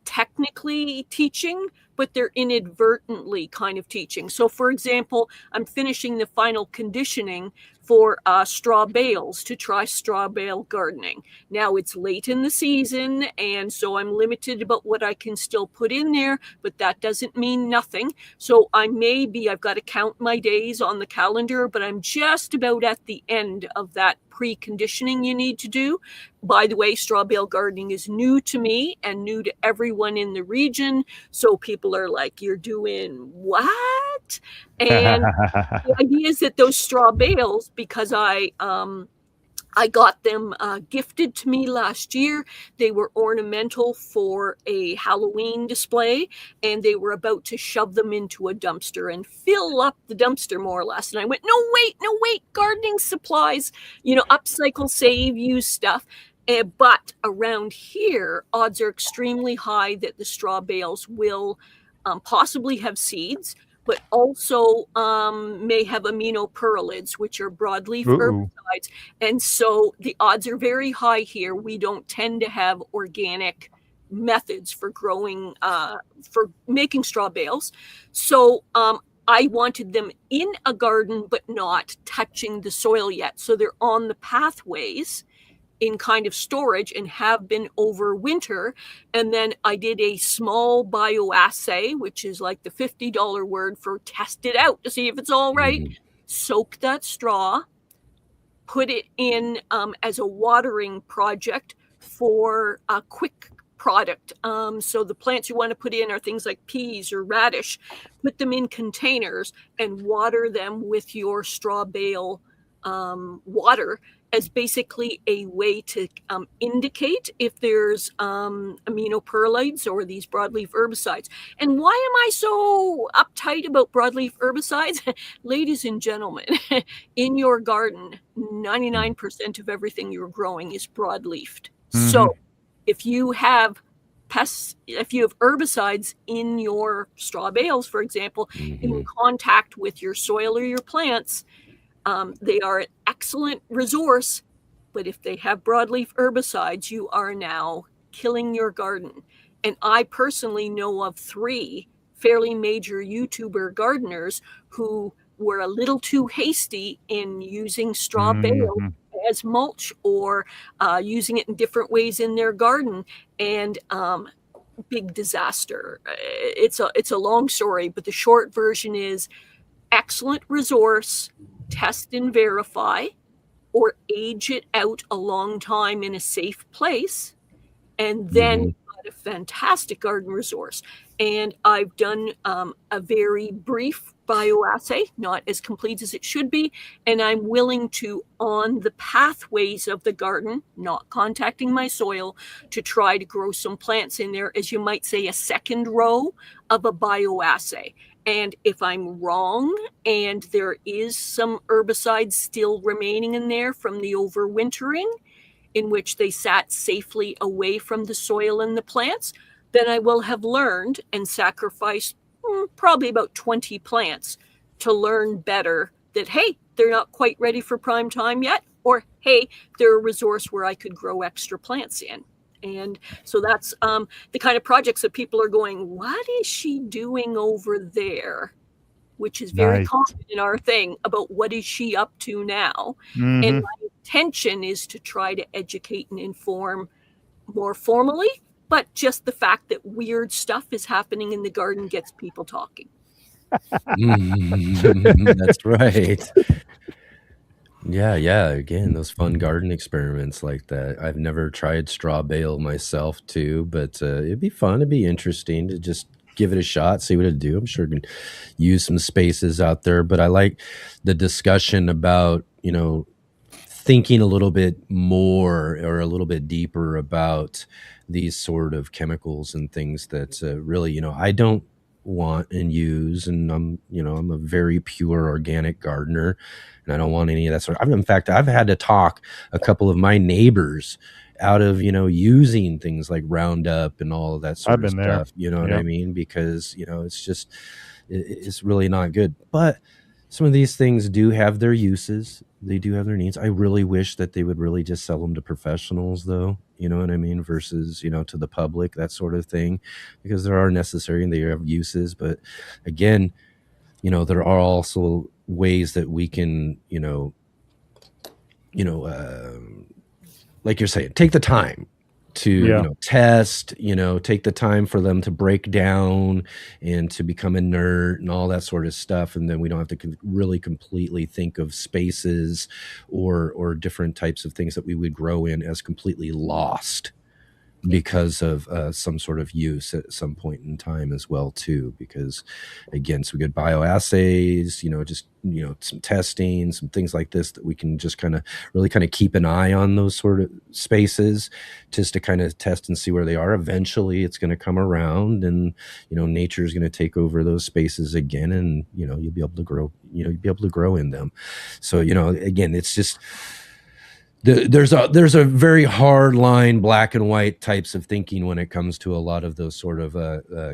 technically teaching, but they're inadvertently kind of teaching. So for example, I'm finishing the final conditioning for straw bales, to try straw bale gardening. Now it's late in the season, and so I'm limited about what I can still put in there, but that doesn't mean nothing. So I've got to count my days on the calendar, but I'm just about at the end of that preconditioning you need to do. By the way, straw bale gardening is new to me and new to everyone in the region. So people are like, "You're doing what?" And the idea is that those straw bales, because I got them gifted to me last year. They were ornamental for a Halloween display, and they were about to shove them into a dumpster and fill up the dumpster more or less. And I went, no, wait, gardening supplies, upcycle, save, use stuff. But around here, odds are extremely high that the straw bales will possibly have seeds, but also may have aminopearlids, which are broadleaf herbicides. And so the odds are very high here. We don't tend to have organic methods for growing, for making straw bales. So I wanted them in a garden, but not touching the soil yet. So they're on the pathways in kind of storage and have been over winter. And then I did a small bioassay, which is like the $50 word for test it out to see if it's all right. Soak that straw, put it in as a watering project for a quick product. So the plants you want to put in are things like peas or radish. Put them in containers and water them with your straw bale water as basically a way to indicate if there's aminopearlides or these broadleaf herbicides. And why am I so uptight about broadleaf herbicides? Ladies and gentlemen, in your garden, 99% of everything you're growing is broadleafed. So if you have pests, if you have herbicides in your straw bales, for example, in contact with your soil or your plants, they are an excellent resource, but if they have broadleaf herbicides, you are now killing your garden. And I personally know of 3 fairly major YouTuber gardeners who were a little too hasty in using straw bale as mulch or using it in different ways in their garden. And big disaster. It's a long story, but the short version is excellent resource. Test and verify, or age it out a long time in a safe place, and then you've got a fantastic garden resource. And I've done a very brief bioassay, not as complete as it should be, and I'm willing to, on the pathways of the garden, not contacting my soil, to try to grow some plants in there, as you might say, a second row of a bioassay. And if I'm wrong and there is some herbicides still remaining in there from the overwintering, in which they sat safely away from the soil and the plants, then I will have learned and sacrificed probably about 20 plants to learn better that, hey, they're not quite ready for prime time yet, or hey, they're a resource where I could grow extra plants in. And so that's the kind of projects that people are going, what is she doing over there? Which is very common in our thing about what is she up to now. And my intention is to try to educate and inform more formally, but just the fact that weird stuff is happening in the garden gets people talking. That's right. Yeah. Again, those fun garden experiments like that. I've never tried straw bale myself too, but it'd be fun. It'd be interesting to just give it a shot, see what it'd do. I'm sure it can use some spaces out there, but I like the discussion about, thinking a little bit more or a little bit deeper about these sort of chemicals and things that really, I don't want and use. And I'm a very pure organic gardener, and I don't want any of that sort of. In fact, I've had to talk a couple of my neighbors out of using things like Roundup and all of that sort of stuff. You know what I mean? Because it's just it's really not good. But some of these things do have their uses. They do have their needs. I really wish that they would really just sell them to professionals, though. You know what I mean? Versus, to the public, that sort of thing, because there are necessary and they have uses. But again, there are also ways that we can, like you're saying, take the time to test, take the time for them to break down and to become inert and all that sort of stuff, and then we don't have to really completely think of spaces or different types of things that we would grow in as completely lost because of some sort of use at some point in time as well too, because again, some good bioassays, some testing, some things like this that we can just really keep an eye on those sort of spaces just to kind of test and see where they are. Eventually it's going to come around and nature is going to take over those spaces again, and you'll be able to grow in them. So again, it's just there's a very hard line, black and white types of thinking when it comes to a lot of those sort of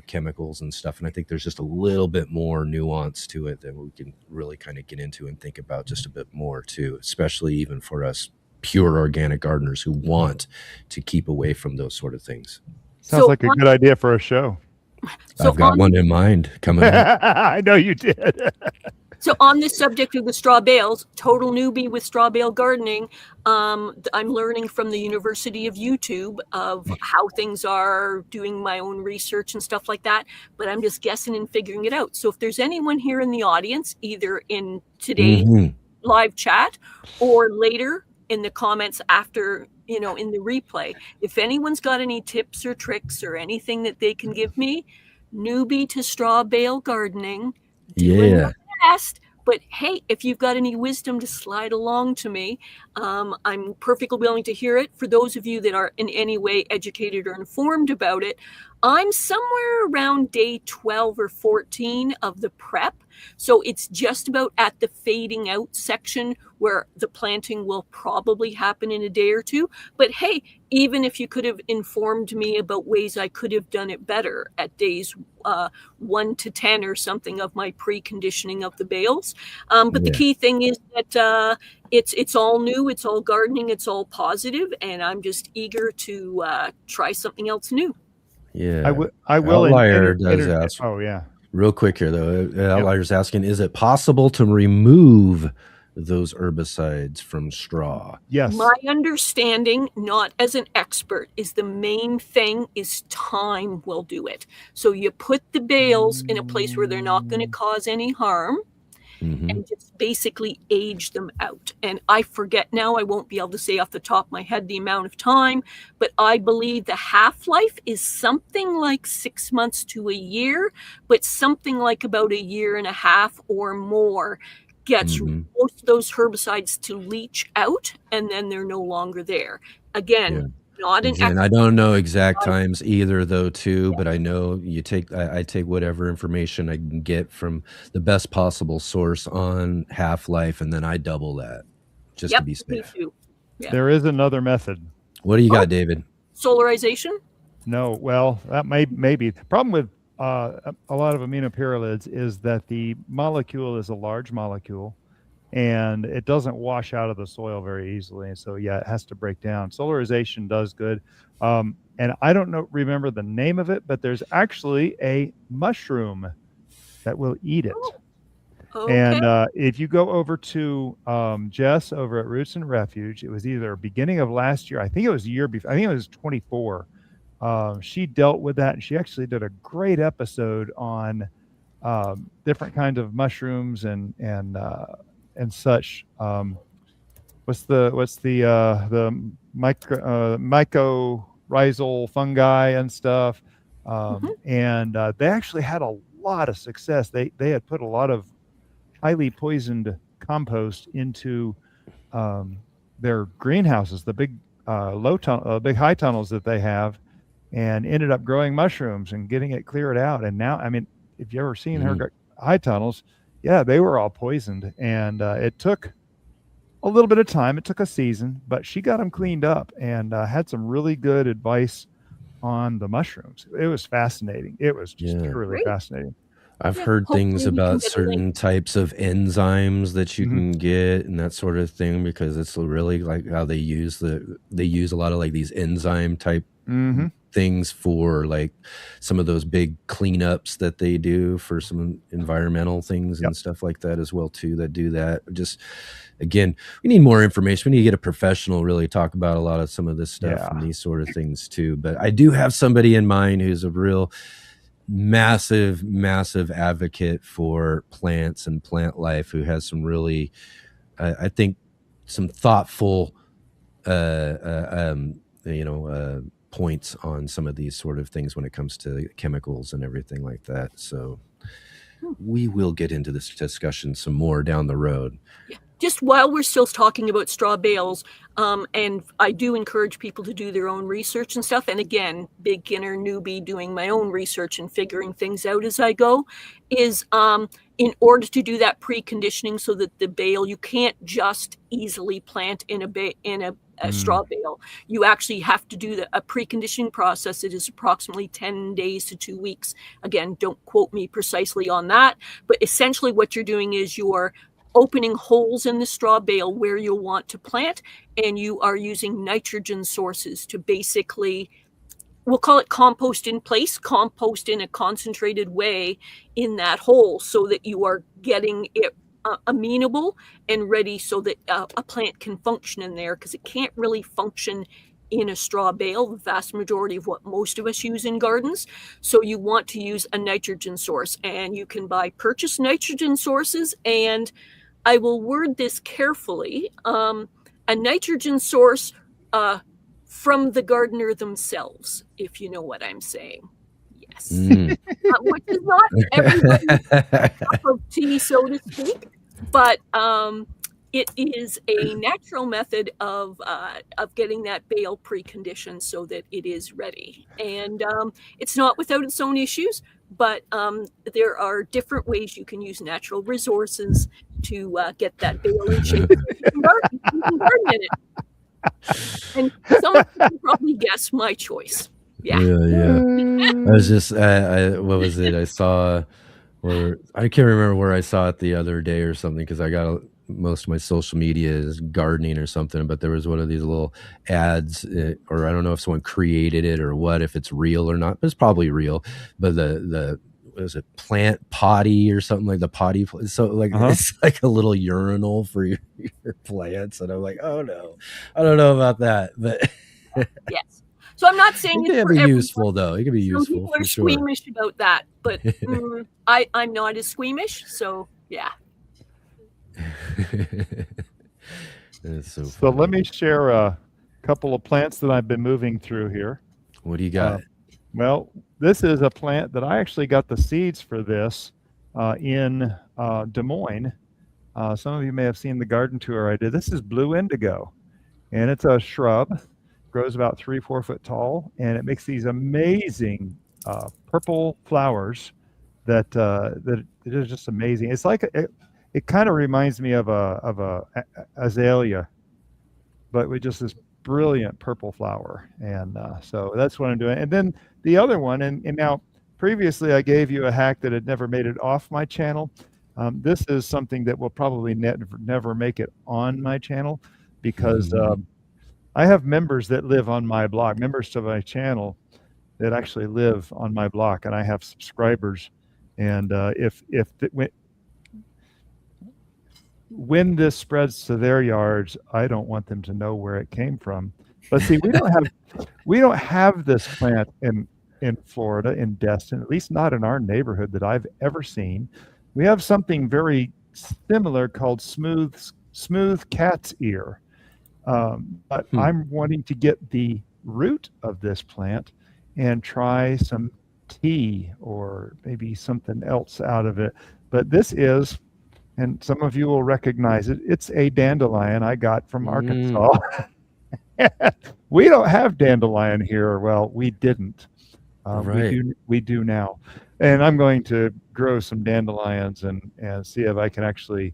chemicals and stuff. And I think there's just a little bit more nuance to it that we can really kind of get into and think about just a bit more too, especially even for us pure organic gardeners who want to keep away from those sort of things. Sounds like a good idea for a show. I've got one in mind coming up. I know you did. So on this subject of the straw bales, total newbie with straw bale gardening, I'm learning from the University of YouTube of how things are, doing my own research and stuff like that, but I'm just guessing and figuring it out. So if there's anyone here in the audience, either in today's live chat or later in the comments after, in the replay, if anyone's got any tips or tricks or anything that they can give me, newbie to straw bale gardening, doing my best. But hey, if you've got any wisdom to slide along to me, I'm perfectly willing to hear it. For those of you that are in any way educated or informed about it, I'm somewhere around day 12 or 14 of the prep. So it's just about at the fading out section where the planting will probably happen in a day or two. But hey, even if you could have informed me about ways I could have done it better at days 1 to 10 or something of my preconditioning of the bales. But the key thing is that it's all new, it's all gardening, it's all positive, and I'm just eager to try something else new. Yeah, I will. Outlier does ask. Oh yeah. Real quick here though, Outlier's asking: is it possible to remove those herbicides from straw? Yes. My understanding, not as an expert, is the main thing is time will do it. So you put the bales in a place where they're not going to cause any harm. And just basically age them out. And I forget now, I won't be able to say off the top of my head the amount of time, but I believe the half-life is something like 6 months to a year, but something like about a year and a half or more gets most of those herbicides to leach out, and then they're no longer there. Again, not an I don't know exact times either though too, but I know I take whatever information I can get from the best possible source on half-life, and then I double that just to be safe. Me too. There is another method. What do you got, David? Solarization? No, well, that may be. The problem with a lot of aminopyralids is that the molecule is a large molecule, and it doesn't wash out of the soil very easily. And so, it has to break down. Solarization does good. And I don't remember the name of it, but there's actually a mushroom that will eat it. Okay. And if you go over to Jess over at Roots and Refuge, it was either beginning of last year. I think it was a year before. I think it was 24. She dealt with that, and she actually did a great episode on different kinds of mushrooms and such. What's the mycorrhizal fungi and stuff. And they actually had a lot of success. They had put a lot of highly poisoned compost into their greenhouses, the big big high tunnels that they have, and ended up growing mushrooms and getting it cleared out. And now, I mean, if you ever seen her high tunnels, they were all poisoned, and it took a little bit of time. It took a season, but she got them cleaned up and had some really good advice on the mushrooms. It was fascinating. It was just truly fascinating. I've heard things about certain types of enzymes that you can get and that sort of thing, because it's really like how they use a lot of like these enzyme type things for like some of those big cleanups that they do for some environmental things and stuff like that as well too, that do that. Just again, we need more information. We need to get a professional really talk about a lot of some of this stuff and these sort of things too. But I do have somebody in mind who's a real massive advocate for plants and plant life, who has some really I think some thoughtful points on some of these sort of things when it comes to chemicals and everything like that. So we will get into this discussion some more down the road. Yeah. Just while we're still talking about straw bales, and I do encourage people to do their own research and stuff. And again, beginner, newbie, doing my own research and figuring things out as I go, is in order to do that preconditioning so that the bale, you can't just easily plant in a straw bale. You actually have to do a preconditioning process. It is approximately 10 days to 2 weeks. Again, don't quote me precisely on that, but essentially what you're doing is you're opening holes in the straw bale where you'll want to plant, and you are using nitrogen sources to basically, we'll call it compost in place, compost in a concentrated way in that hole, so that you are getting it amenable and ready so that a plant can function in there, because it can't really function in a straw bale, the vast majority of what most of us use in gardens. So you want to use a nitrogen source, and you can buy purchased nitrogen sources, and I will word this carefully, a nitrogen source from the gardener themselves, if you know what I'm saying. Yes. Which is not everybody's cup of tea, so to speak, but it is a natural method of getting that bale preconditioned so that it is ready. And it's not without its own issues, but there are different ways you can use natural resources to get that bale in shape. You can garden in it. And some of you can probably guess my choice. Yeah. I was just, what was it? I saw, or I can't remember where I saw it the other day or something, because I got most of my social media is gardening or something, but there was one of these little ads, or I don't know if someone created it or what, if it's real or not, but it's probably real. But the what was it, plant potty or something, like the potty, so like it's like a little urinal for your plants, and I'm like, oh no, I don't know about that, but yes. So I'm not saying it can be useful though. It can be useful. Some people are squeamish about that, but I'm not as squeamish. So yeah. So let me share a couple of plants that I've been moving through here. What do you got? Well, this is a plant that I actually got the seeds for this in Des Moines. Some of you may have seen the garden tour I did. This is blue indigo, and it's a shrub. Grows about 3-4 foot tall, and it makes these amazing purple flowers that it is just amazing. It's like it kind of reminds me of a azalea, but with just this brilliant purple flower. And so that's what I'm doing. And then the other one, and now previously I gave you a hack that had never made it off my channel. This is something that will probably never make it on my channel, because I have members that live on my blog, members to my channel that actually live on my blog, and I have subscribers. And when this spreads to their yards, I don't want them to know where it came from. But see, we don't have this plant in Florida, in Destin, at least not in our neighborhood that I've ever seen. We have something very similar called smooth cat's ear. But I'm wanting to get the root of this plant and try some tea or maybe something else out of it. But this is, and some of you will recognize it, it's a dandelion I got from Arkansas. We don't have dandelion here. Well, we didn't. We do now. And I'm going to grow some dandelions and see if I can actually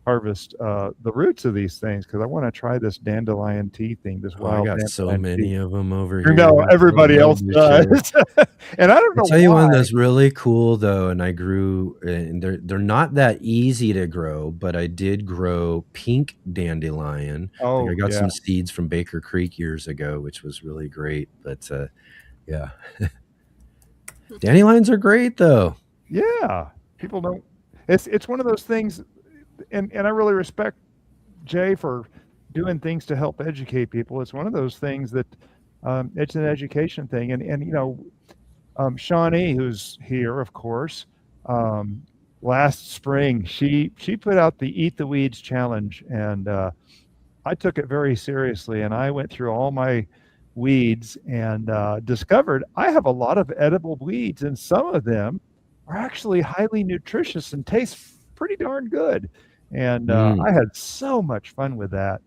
harvest the roots of these things, because I want to try this dandelion tea thing. This wild. I got so many tea. Of them over here. No, everybody else does. And I don't know. I'll tell you one that's really cool though, and I grew, and they're not that easy to grow, but I did grow pink dandelion. I got some seeds from Baker Creek years ago, which was really great. But Yeah. Dandelions are great though. Yeah, people don't. It's one of those things, and I really respect Jay for doing things to help educate people. It's one of those things that it's an education thing, and Shawnee, who's here, of course, um, last spring she put out the Eat the Weeds challenge, and I took it very seriously, and I went through all my weeds and discovered I have a lot of edible weeds, and some of them are actually highly nutritious and taste pretty darn good. And I had so much fun with that.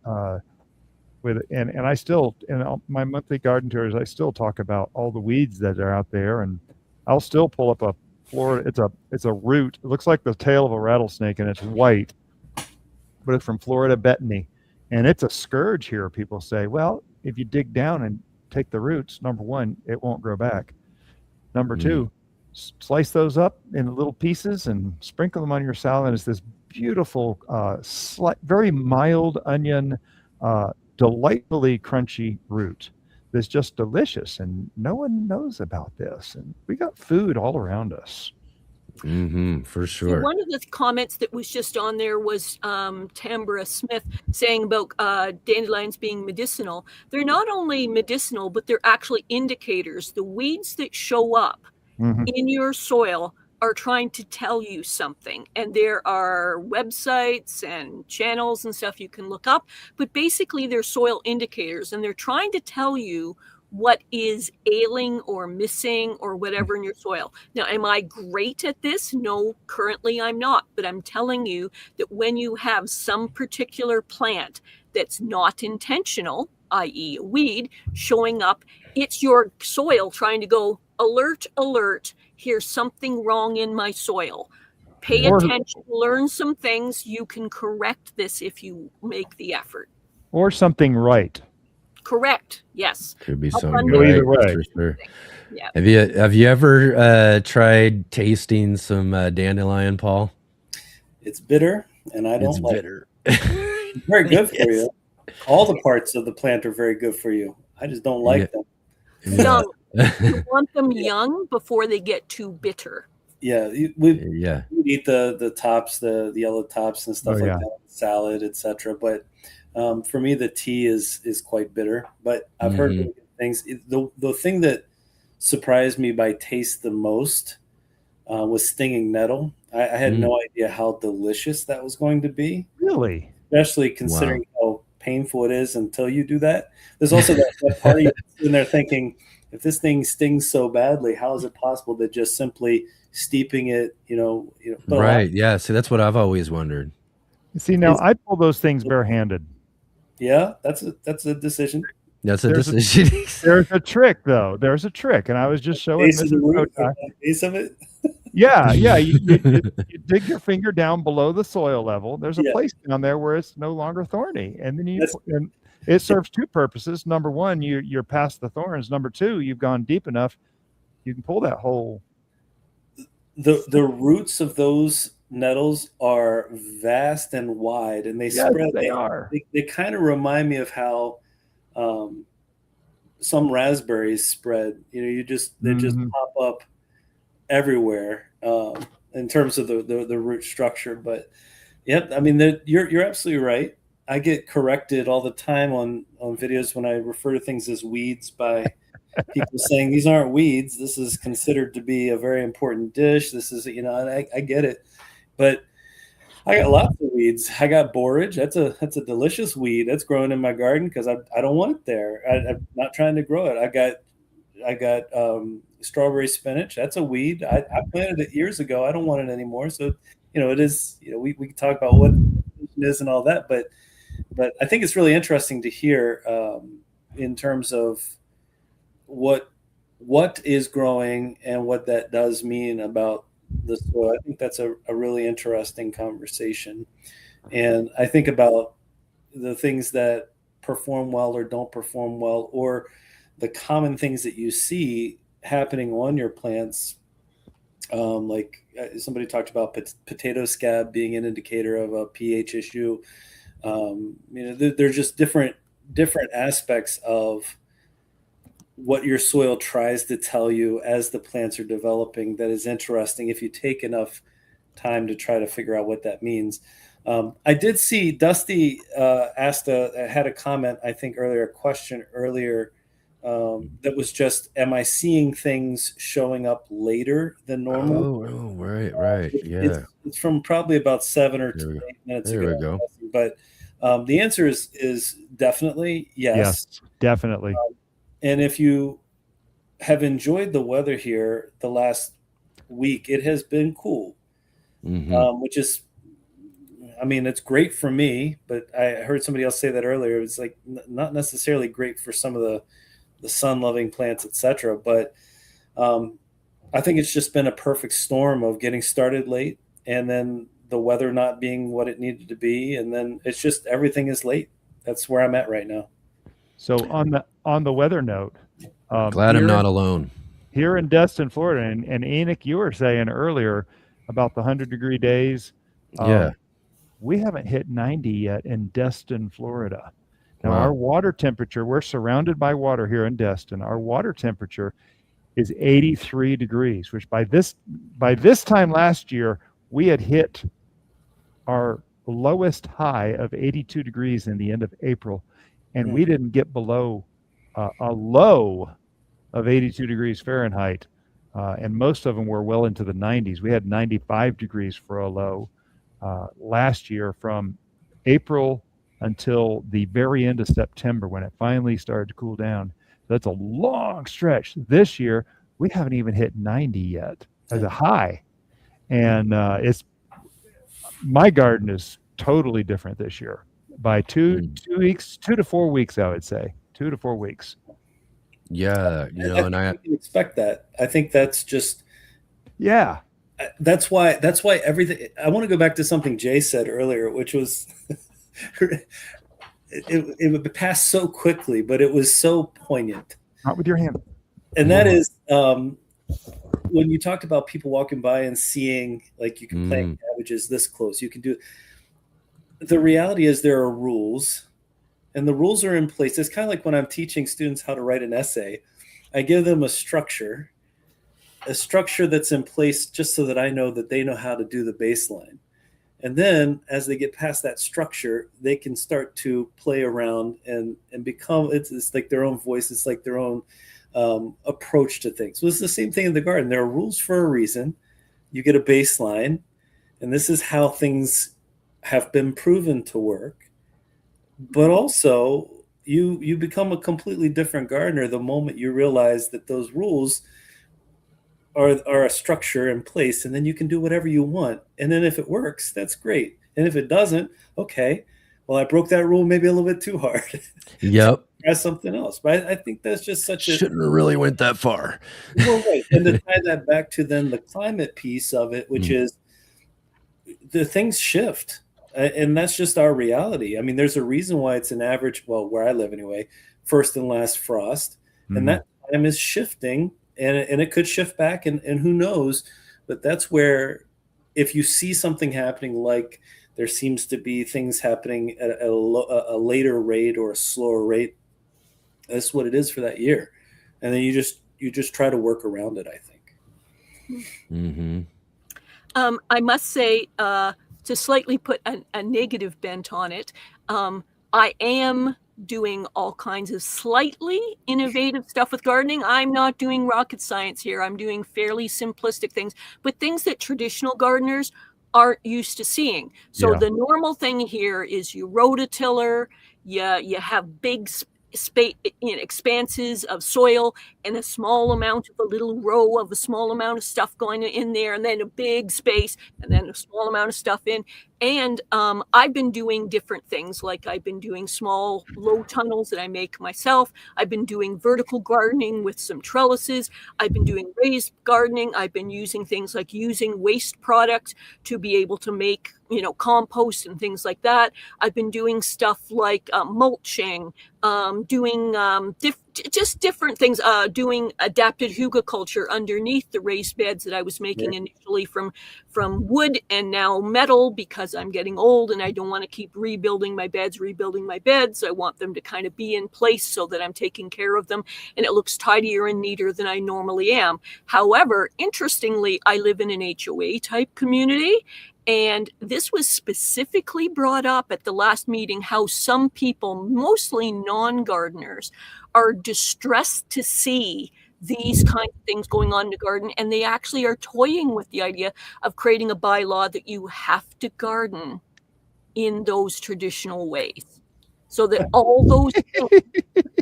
And I still in my monthly garden tours, I still talk about all the weeds that are out there, and I'll still pull up a Florida. It's a root. It looks like the tail of a rattlesnake, and it's white, but it's from Florida betony, and it's a scourge here. People say, well, if you dig down and take the roots, number one, it won't grow back. Number two, slice those up in little pieces and sprinkle them on your salad. It's this beautiful, very mild onion, delightfully crunchy root that's just delicious, and no one knows about this. And we got food all around us. For So sure. one of the comments that was just on there was Tambra Smith saying about dandelions being medicinal. They're not only medicinal, but they're actually indicators. The weeds that show up in your soil are trying to tell you something. And there are websites and channels and stuff you can look up, but basically they're soil indicators, and they're trying to tell you what is ailing or missing or whatever in your soil. Now, am I great at this? No, currently I'm not, but I'm telling you that when you have some particular plant that's not intentional, i.e. a weed, showing up, it's your soil trying to go, alert, alert, here's something wrong in my soil. Pay attention, learn some things. You can correct this if you make the effort. Or something right. Correct. Yes. Could be Help something Go right, either way. for sure. Yeah. Have you ever tried tasting some dandelion, Paul? It's bitter, and I don't It's like bitter. it. It's very good for you. All the parts of the plant are very good for you. I just don't like them. Young. You want them young before they get too bitter. Yeah, we eat the tops, the yellow tops and stuff that, salad, etc. But for me, the tea is quite bitter. But I've heard really good things. The thing that surprised me by taste the most was stinging nettle. I had no idea how delicious that was going to be. Really? Especially considering how painful it is until you do that. There's also that part of you sitting there thinking, if this thing stings so badly, how is it possible that just simply steeping it, right? Yeah. See, that's what I've always wondered. See, now I pull those things barehanded. Yeah, that's a decision. That's a decision. There's a trick, though. There's a trick, and I was just showing base of it. Yeah. You dig your finger down below the soil level. There's a place down there where it's no longer thorny, and then and it serves two purposes. Number one, you're past the thorns. Number two, you've gone deep enough, you can pull that whole. The roots of those nettles are vast and wide, and they spread. They kind of remind me of how some raspberries spread. They just pop up everywhere in terms of the root structure. But yep, I mean, you're absolutely right. I get corrected all the time on videos when I refer to things as weeds by people saying these aren't weeds. This is considered to be a very important dish. This is, and I get it, but I got lots of weeds. I got borage. That's a delicious weed that's growing in my garden because I don't want it there. I'm not trying to grow it. I got strawberry spinach. That's a weed. I planted it years ago. I don't want it anymore. So it is. We can talk about what it is and all that, but I think it's really interesting to hear in terms of what is growing and what that does mean about the soil. I think that's a really interesting conversation. And I think about the things that perform well or don't perform well, or the common things that you see happening on your plants. Like somebody talked about potato scab being an indicator of a pH issue. There's just different aspects of what your soil tries to tell you as the plants are developing that is interesting if you take enough time to try to figure out what that means. I did see Dusty had a comment, I think earlier, a question earlier that was just, am I seeing things showing up later than normal? Oh, right. Yeah. It's from probably about 7 or 8 minutes There ago. we go. But the answer is definitely yes. Definitely. And if you have enjoyed the weather here the last week, it has been cool, which is, I mean, it's great for me, but I heard somebody else say that earlier. It's like not necessarily great for some of the sun-loving plants, etc. But I think it's just been a perfect storm of getting started late, and then the weather not being what it needed to be, and then it's just everything is late. That's where I'm at right now. So on the weather note, Glad I'm not alone. Here in Destin, Florida, and Enoch, you were saying earlier about the 100-degree days. Yeah. We haven't hit 90 yet in Destin, Florida. Now, Wow. our water temperature, we're surrounded by water here in Destin. Our water temperature is 83 degrees, which by this time last year, we had hit our lowest high of 82 degrees in the end of April, and we didn't get below a low of 82 degrees Fahrenheit, and most of them were well into the 90s. We had 95 degrees for a low last year from April until the very end of September when it finally started to cool down. That's a long stretch. This year, we haven't even hit 90 yet as a high. And my garden is totally different this year by 2 to 4 weeks, I would say 2 to 4 weeks. Yeah, I can expect that. I think that's just, yeah. That's why everything. I want to go back to something Jay said earlier, which was it passed so quickly, but it was so poignant. Not with your hand. And that is when you talked about people walking by and seeing, like, you can plant cabbages this close. You can do. The reality is there are rules, and the rules are in place. It's kind of like when I'm teaching students how to write an essay. I give them a structure that's in place just so that I know that they know how to do the baseline. And then as they get past that structure, they can start to play around and become, it's like their own voice. It's like their own approach to things. So it's the same thing in the garden. There are rules for a reason. You get a baseline, and this is how things have been proven to work. But also you become a completely different gardener the moment you realize that those rules are a structure in place, and then you can do whatever you want. And then if it works, that's great. And if it doesn't, okay, well, I broke that rule maybe a little bit too hard. Yep. Try something else. But I think that's just such shouldn't have really went that far. Well, right. And to tie that back to then the climate piece of it, which is the things shift. And that's just our reality. I mean, there's a reason why it's an average, well, where I live anyway, first and last frost. And that time is shifting. And it could shift back, and who knows, but that's where, if you see something happening, like there seems to be things happening at a later rate or a slower rate, that's what it is for that year. And then you just try to work around it, I think. I must say, to slightly put a negative bent on it, I am doing all kinds of slightly innovative stuff with gardening. I'm not doing rocket science here. I'm doing fairly simplistic things, but things that traditional gardeners aren't used to seeing. So the normal thing here is you rototiller, you have big space, expanses of soil, and a small amount of a little row of a small amount of stuff going in there, and then a big space, and then a small amount of stuff in. And I've been doing different things, like I've been doing small, low tunnels that I make myself. I've been doing vertical gardening with some trellises. I've been doing raised gardening. I've been using things like using waste products to be able to make, compost and things like that. I've been doing stuff like mulching, doing just different things. Doing adapted hugelkultur underneath the raised beds that I was making initially from wood and now metal, because I'm getting old and I don't want to keep rebuilding my beds. I want them to kind of be in place so that I'm taking care of them and it looks tidier and neater than I normally am. However, interestingly, I live in an HOA type community. And this was specifically brought up at the last meeting, how some people, mostly non-gardeners, are distressed to see these kinds of things going on in the garden. And they actually are toying with the idea of creating a bylaw that you have to garden in those traditional ways. So that all those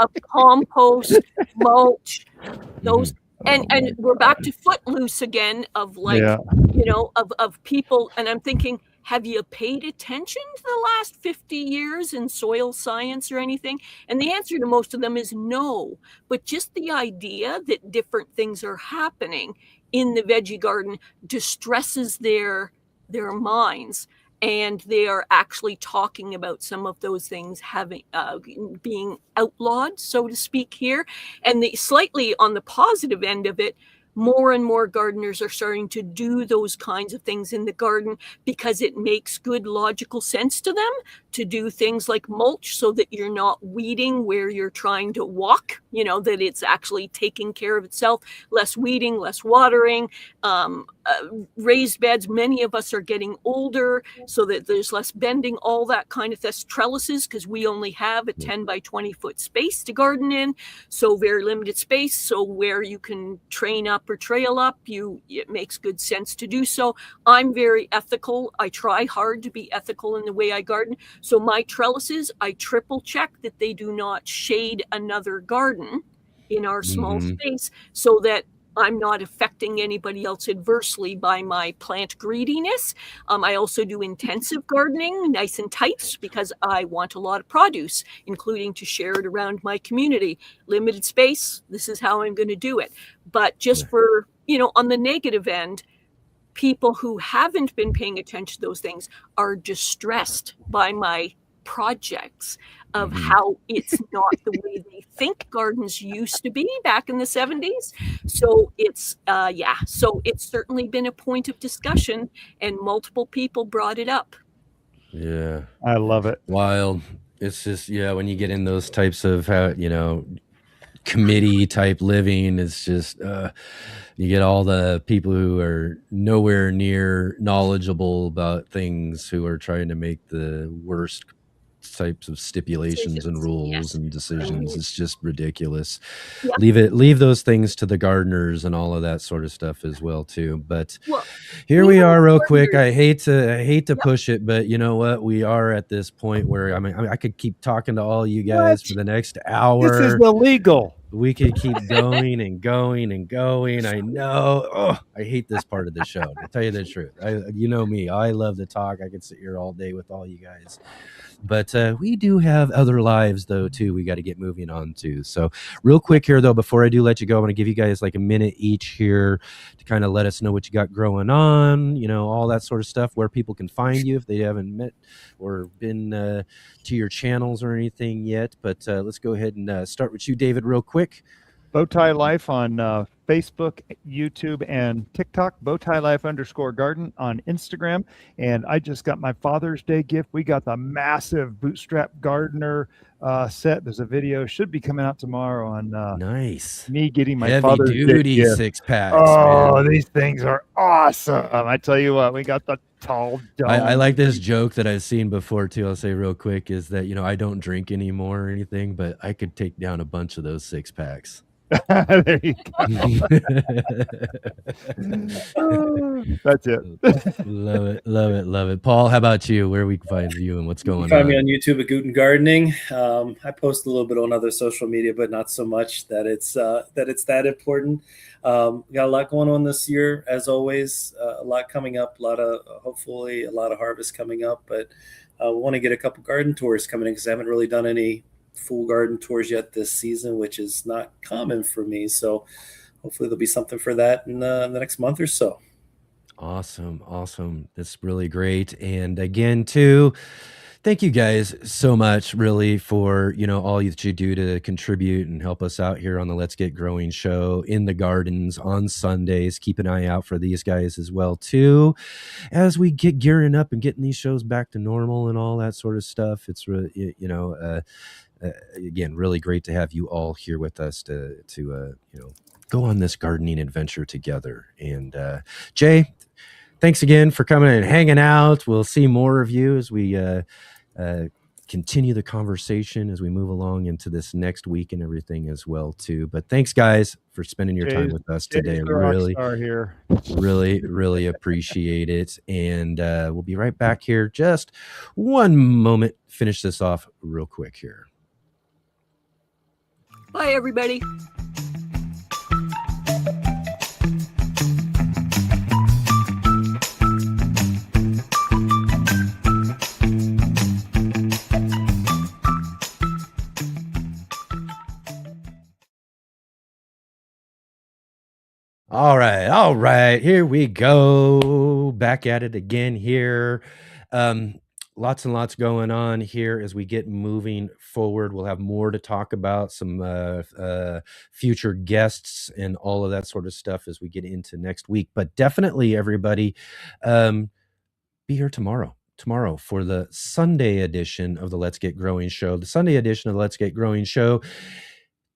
of compost, mulch, those, and we're back to footloose again of like, of people. And I'm thinking, have you paid attention to the last 50 years in soil science or anything? And the answer to most of them is no. But just the idea that different things are happening in the veggie garden distresses their minds. And they are actually talking about some of those things having being outlawed, so to speak, here. And the slightly on the positive end of it, more and more gardeners are starting to do those kinds of things in the garden because it makes good logical sense to them to do things like mulch so that you're not weeding where you're trying to walk, that it's actually taking care of itself, less weeding, less watering, raised beds. Many of us are getting older so that there's less bending, all that kind of thing. Trellises, because we only have a 10 by 20 foot space to garden in. So very limited space. So where you can train up or trail up, it makes good sense to do so. I'm very ethical. I try hard to be ethical in the way I garden. So my trellises, I triple check that they do not shade another garden in our small space so that I'm not affecting anybody else adversely by my plant greediness. I also do intensive gardening, nice and tight, because I want a lot of produce, including to share it around my community. Limited space, this is how I'm going to do it. But just for, on the negative end, people who haven't been paying attention to those things are distressed by my projects of how it's not the way they think gardens used to be back in the 70s. So it's so it's certainly been a point of discussion and multiple people brought it up. Yeah, I love it. Wild. It's just, when you get in those types of committee type living, it's just you get all the people who are nowhere near knowledgeable about things, who are trying to make the worst types of stipulations and rules and decisions. It's just ridiculous. Leave those things to the gardeners and all of that sort of stuff as well too. But here we are real quick. I hate to push it, but you know what? We are at this point where I could keep talking to all you guys for the next hour. This is illegal. We could keep going and going and going. I know. Oh, I hate this part of the show, to tell you the truth. You know me. I love to talk. I could sit here all day with all you guys. But we do have other lives, though, too. We got to get moving on, too. So real quick here, though, before I do let you go, I want to give you guys like a minute each here to kind of let us know what you got growing on, all that sort of stuff, where people can find you if they haven't met or been to your channels or anything yet. But let's go ahead and start with you, David, real quick. Bowtie Life on Facebook, YouTube, and TikTok. Bowtie Life _garden on Instagram. And I just got my Father's Day gift. We got the massive Bootstrap Gardener set. There's a video, should be coming out tomorrow on nice. Me getting my Heavy Father's duty Day gift. 6-packs. Oh, man. These things are awesome. I tell you what, we got the tall dome. I like this joke that I've seen before too. I'll say real quick is that, I don't drink anymore or anything, but I could take down a bunch of those 6-packs. There you go. That's it. Love it. Paul, how about you? Where we can find you and what's going on? Find me on YouTube at Guten Gardening. I post a little bit on other social media, but not so much that it's that important. Got a lot going on this year, as always. A lot coming up. Hopefully a lot of harvest coming up. But we want to get a couple garden tours coming in because I haven't really done any full garden tours yet this season, which is not common for me. So hopefully there'll be something for that in the next month or so. Awesome. That's really great. And again, too, Thank you guys so much, really, for all that you do to contribute and help us out here on the Let's Get Growing show in the gardens on Sundays. Keep an eye out for these guys as well too, as we get gearing up and getting these shows back to normal and all that sort of stuff. It's really, again, really great to have you all here with us to go on this gardening adventure together. And Jay, thanks again for coming and hanging out. We'll see more of you as we continue the conversation as we move along into this next week and everything as well too. But thanks guys for spending your time with us today. Really appreciate it. And we'll be right back here. Just one moment. Finish this off real quick here. Bye, everybody. All right. Here we go. Back at it again here. Lots and lots going on here as we get moving forward. We'll have more to talk about, some future guests and all of that sort of stuff as we get into next week. But definitely, everybody, be here tomorrow for the Sunday edition of the Let's Get Growing show. The Sunday edition of the Let's Get Growing show.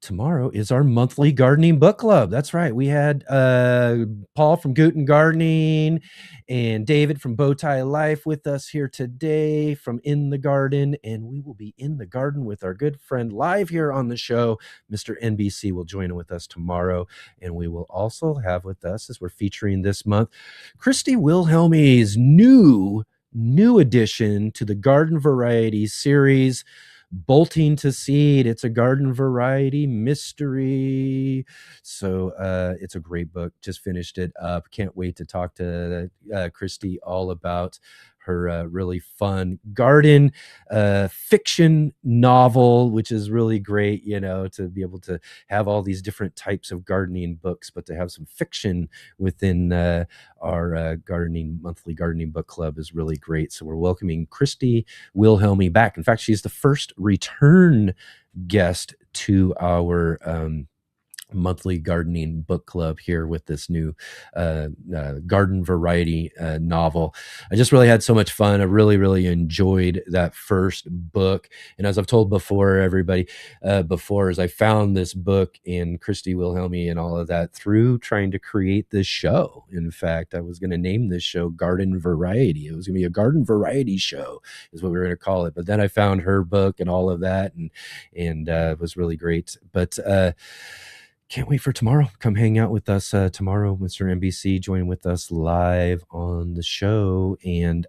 Tomorrow is our monthly gardening book club. That's right. We had Paul from Guten Gardening and David from Bowtie Life with us here today from In the Garden. And we will be in the garden with our good friend live here on the show. Mr. NBC will join with us tomorrow. And we will also have with us, as we're featuring this month, Christy Wilhelmy's new addition to the Garden Variety series, Bolting to Seed. It's a garden variety mystery. So it's a great book. Just finished it up. Can't wait to talk to Christy all about her really fun garden fiction novel, which is really great, to be able to have all these different types of gardening books, but to have some fiction within our monthly gardening book club is really great. So we're welcoming Christy Wilhelmy back. In fact, she's the first return guest to our monthly gardening book club here with this new garden variety novel. I just really had so much fun. I really enjoyed that first book. And as I've told before, everybody as I found this book and Christy Wilhelmy and all of that through trying to create this show. In fact, I was going to name this show Garden Variety. It was going to be a garden variety show is what we were going to call it. But then I found her book and all of that, and it was really great. But can't wait for tomorrow. Come hang out with us tomorrow. Mr. NBC joining with us live on the show. And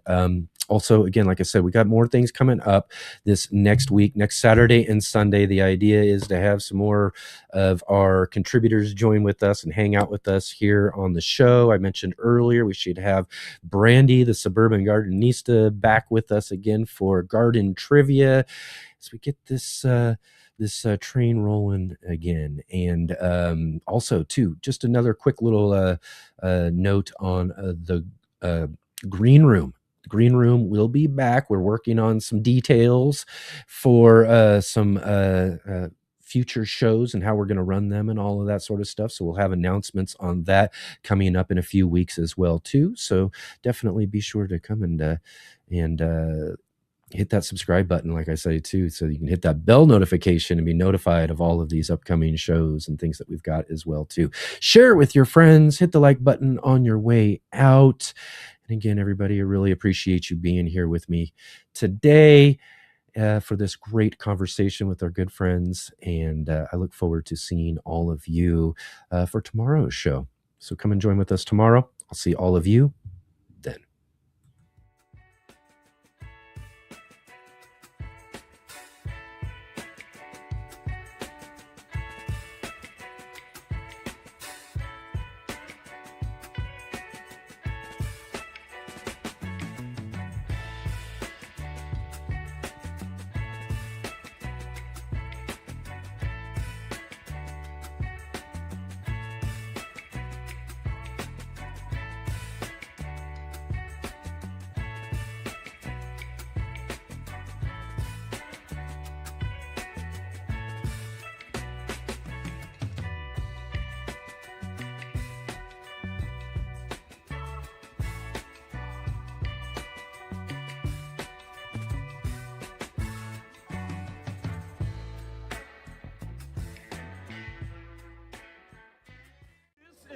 also, again, like I said, we got more things coming up this next week, next Saturday and Sunday. The idea is to have some more of our contributors join with us and hang out with us here on the show. I mentioned earlier we should have Brandy, the Suburban Gardenista, back with us again for garden trivia as we get this train rolling again. And also too, just another quick little note on the green room. The green room will be back. We're working on some details for some future shows and how we're going to run them and all of that sort of stuff. So we'll have announcements on that coming up in a few weeks as well too. So definitely be sure to come and hit that subscribe button, like I say too, so you can hit that bell notification and be notified of all of these upcoming shows and things that we've got as well too. Share with your friends, hit the like button on your way out. And again, everybody, I really appreciate you being here with me today for this great conversation with our good friends. And I look forward to seeing all of you for tomorrow's show. So come and join with us tomorrow. I'll see all of you then.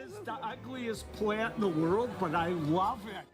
is the ugliest plant in the world, but I love it.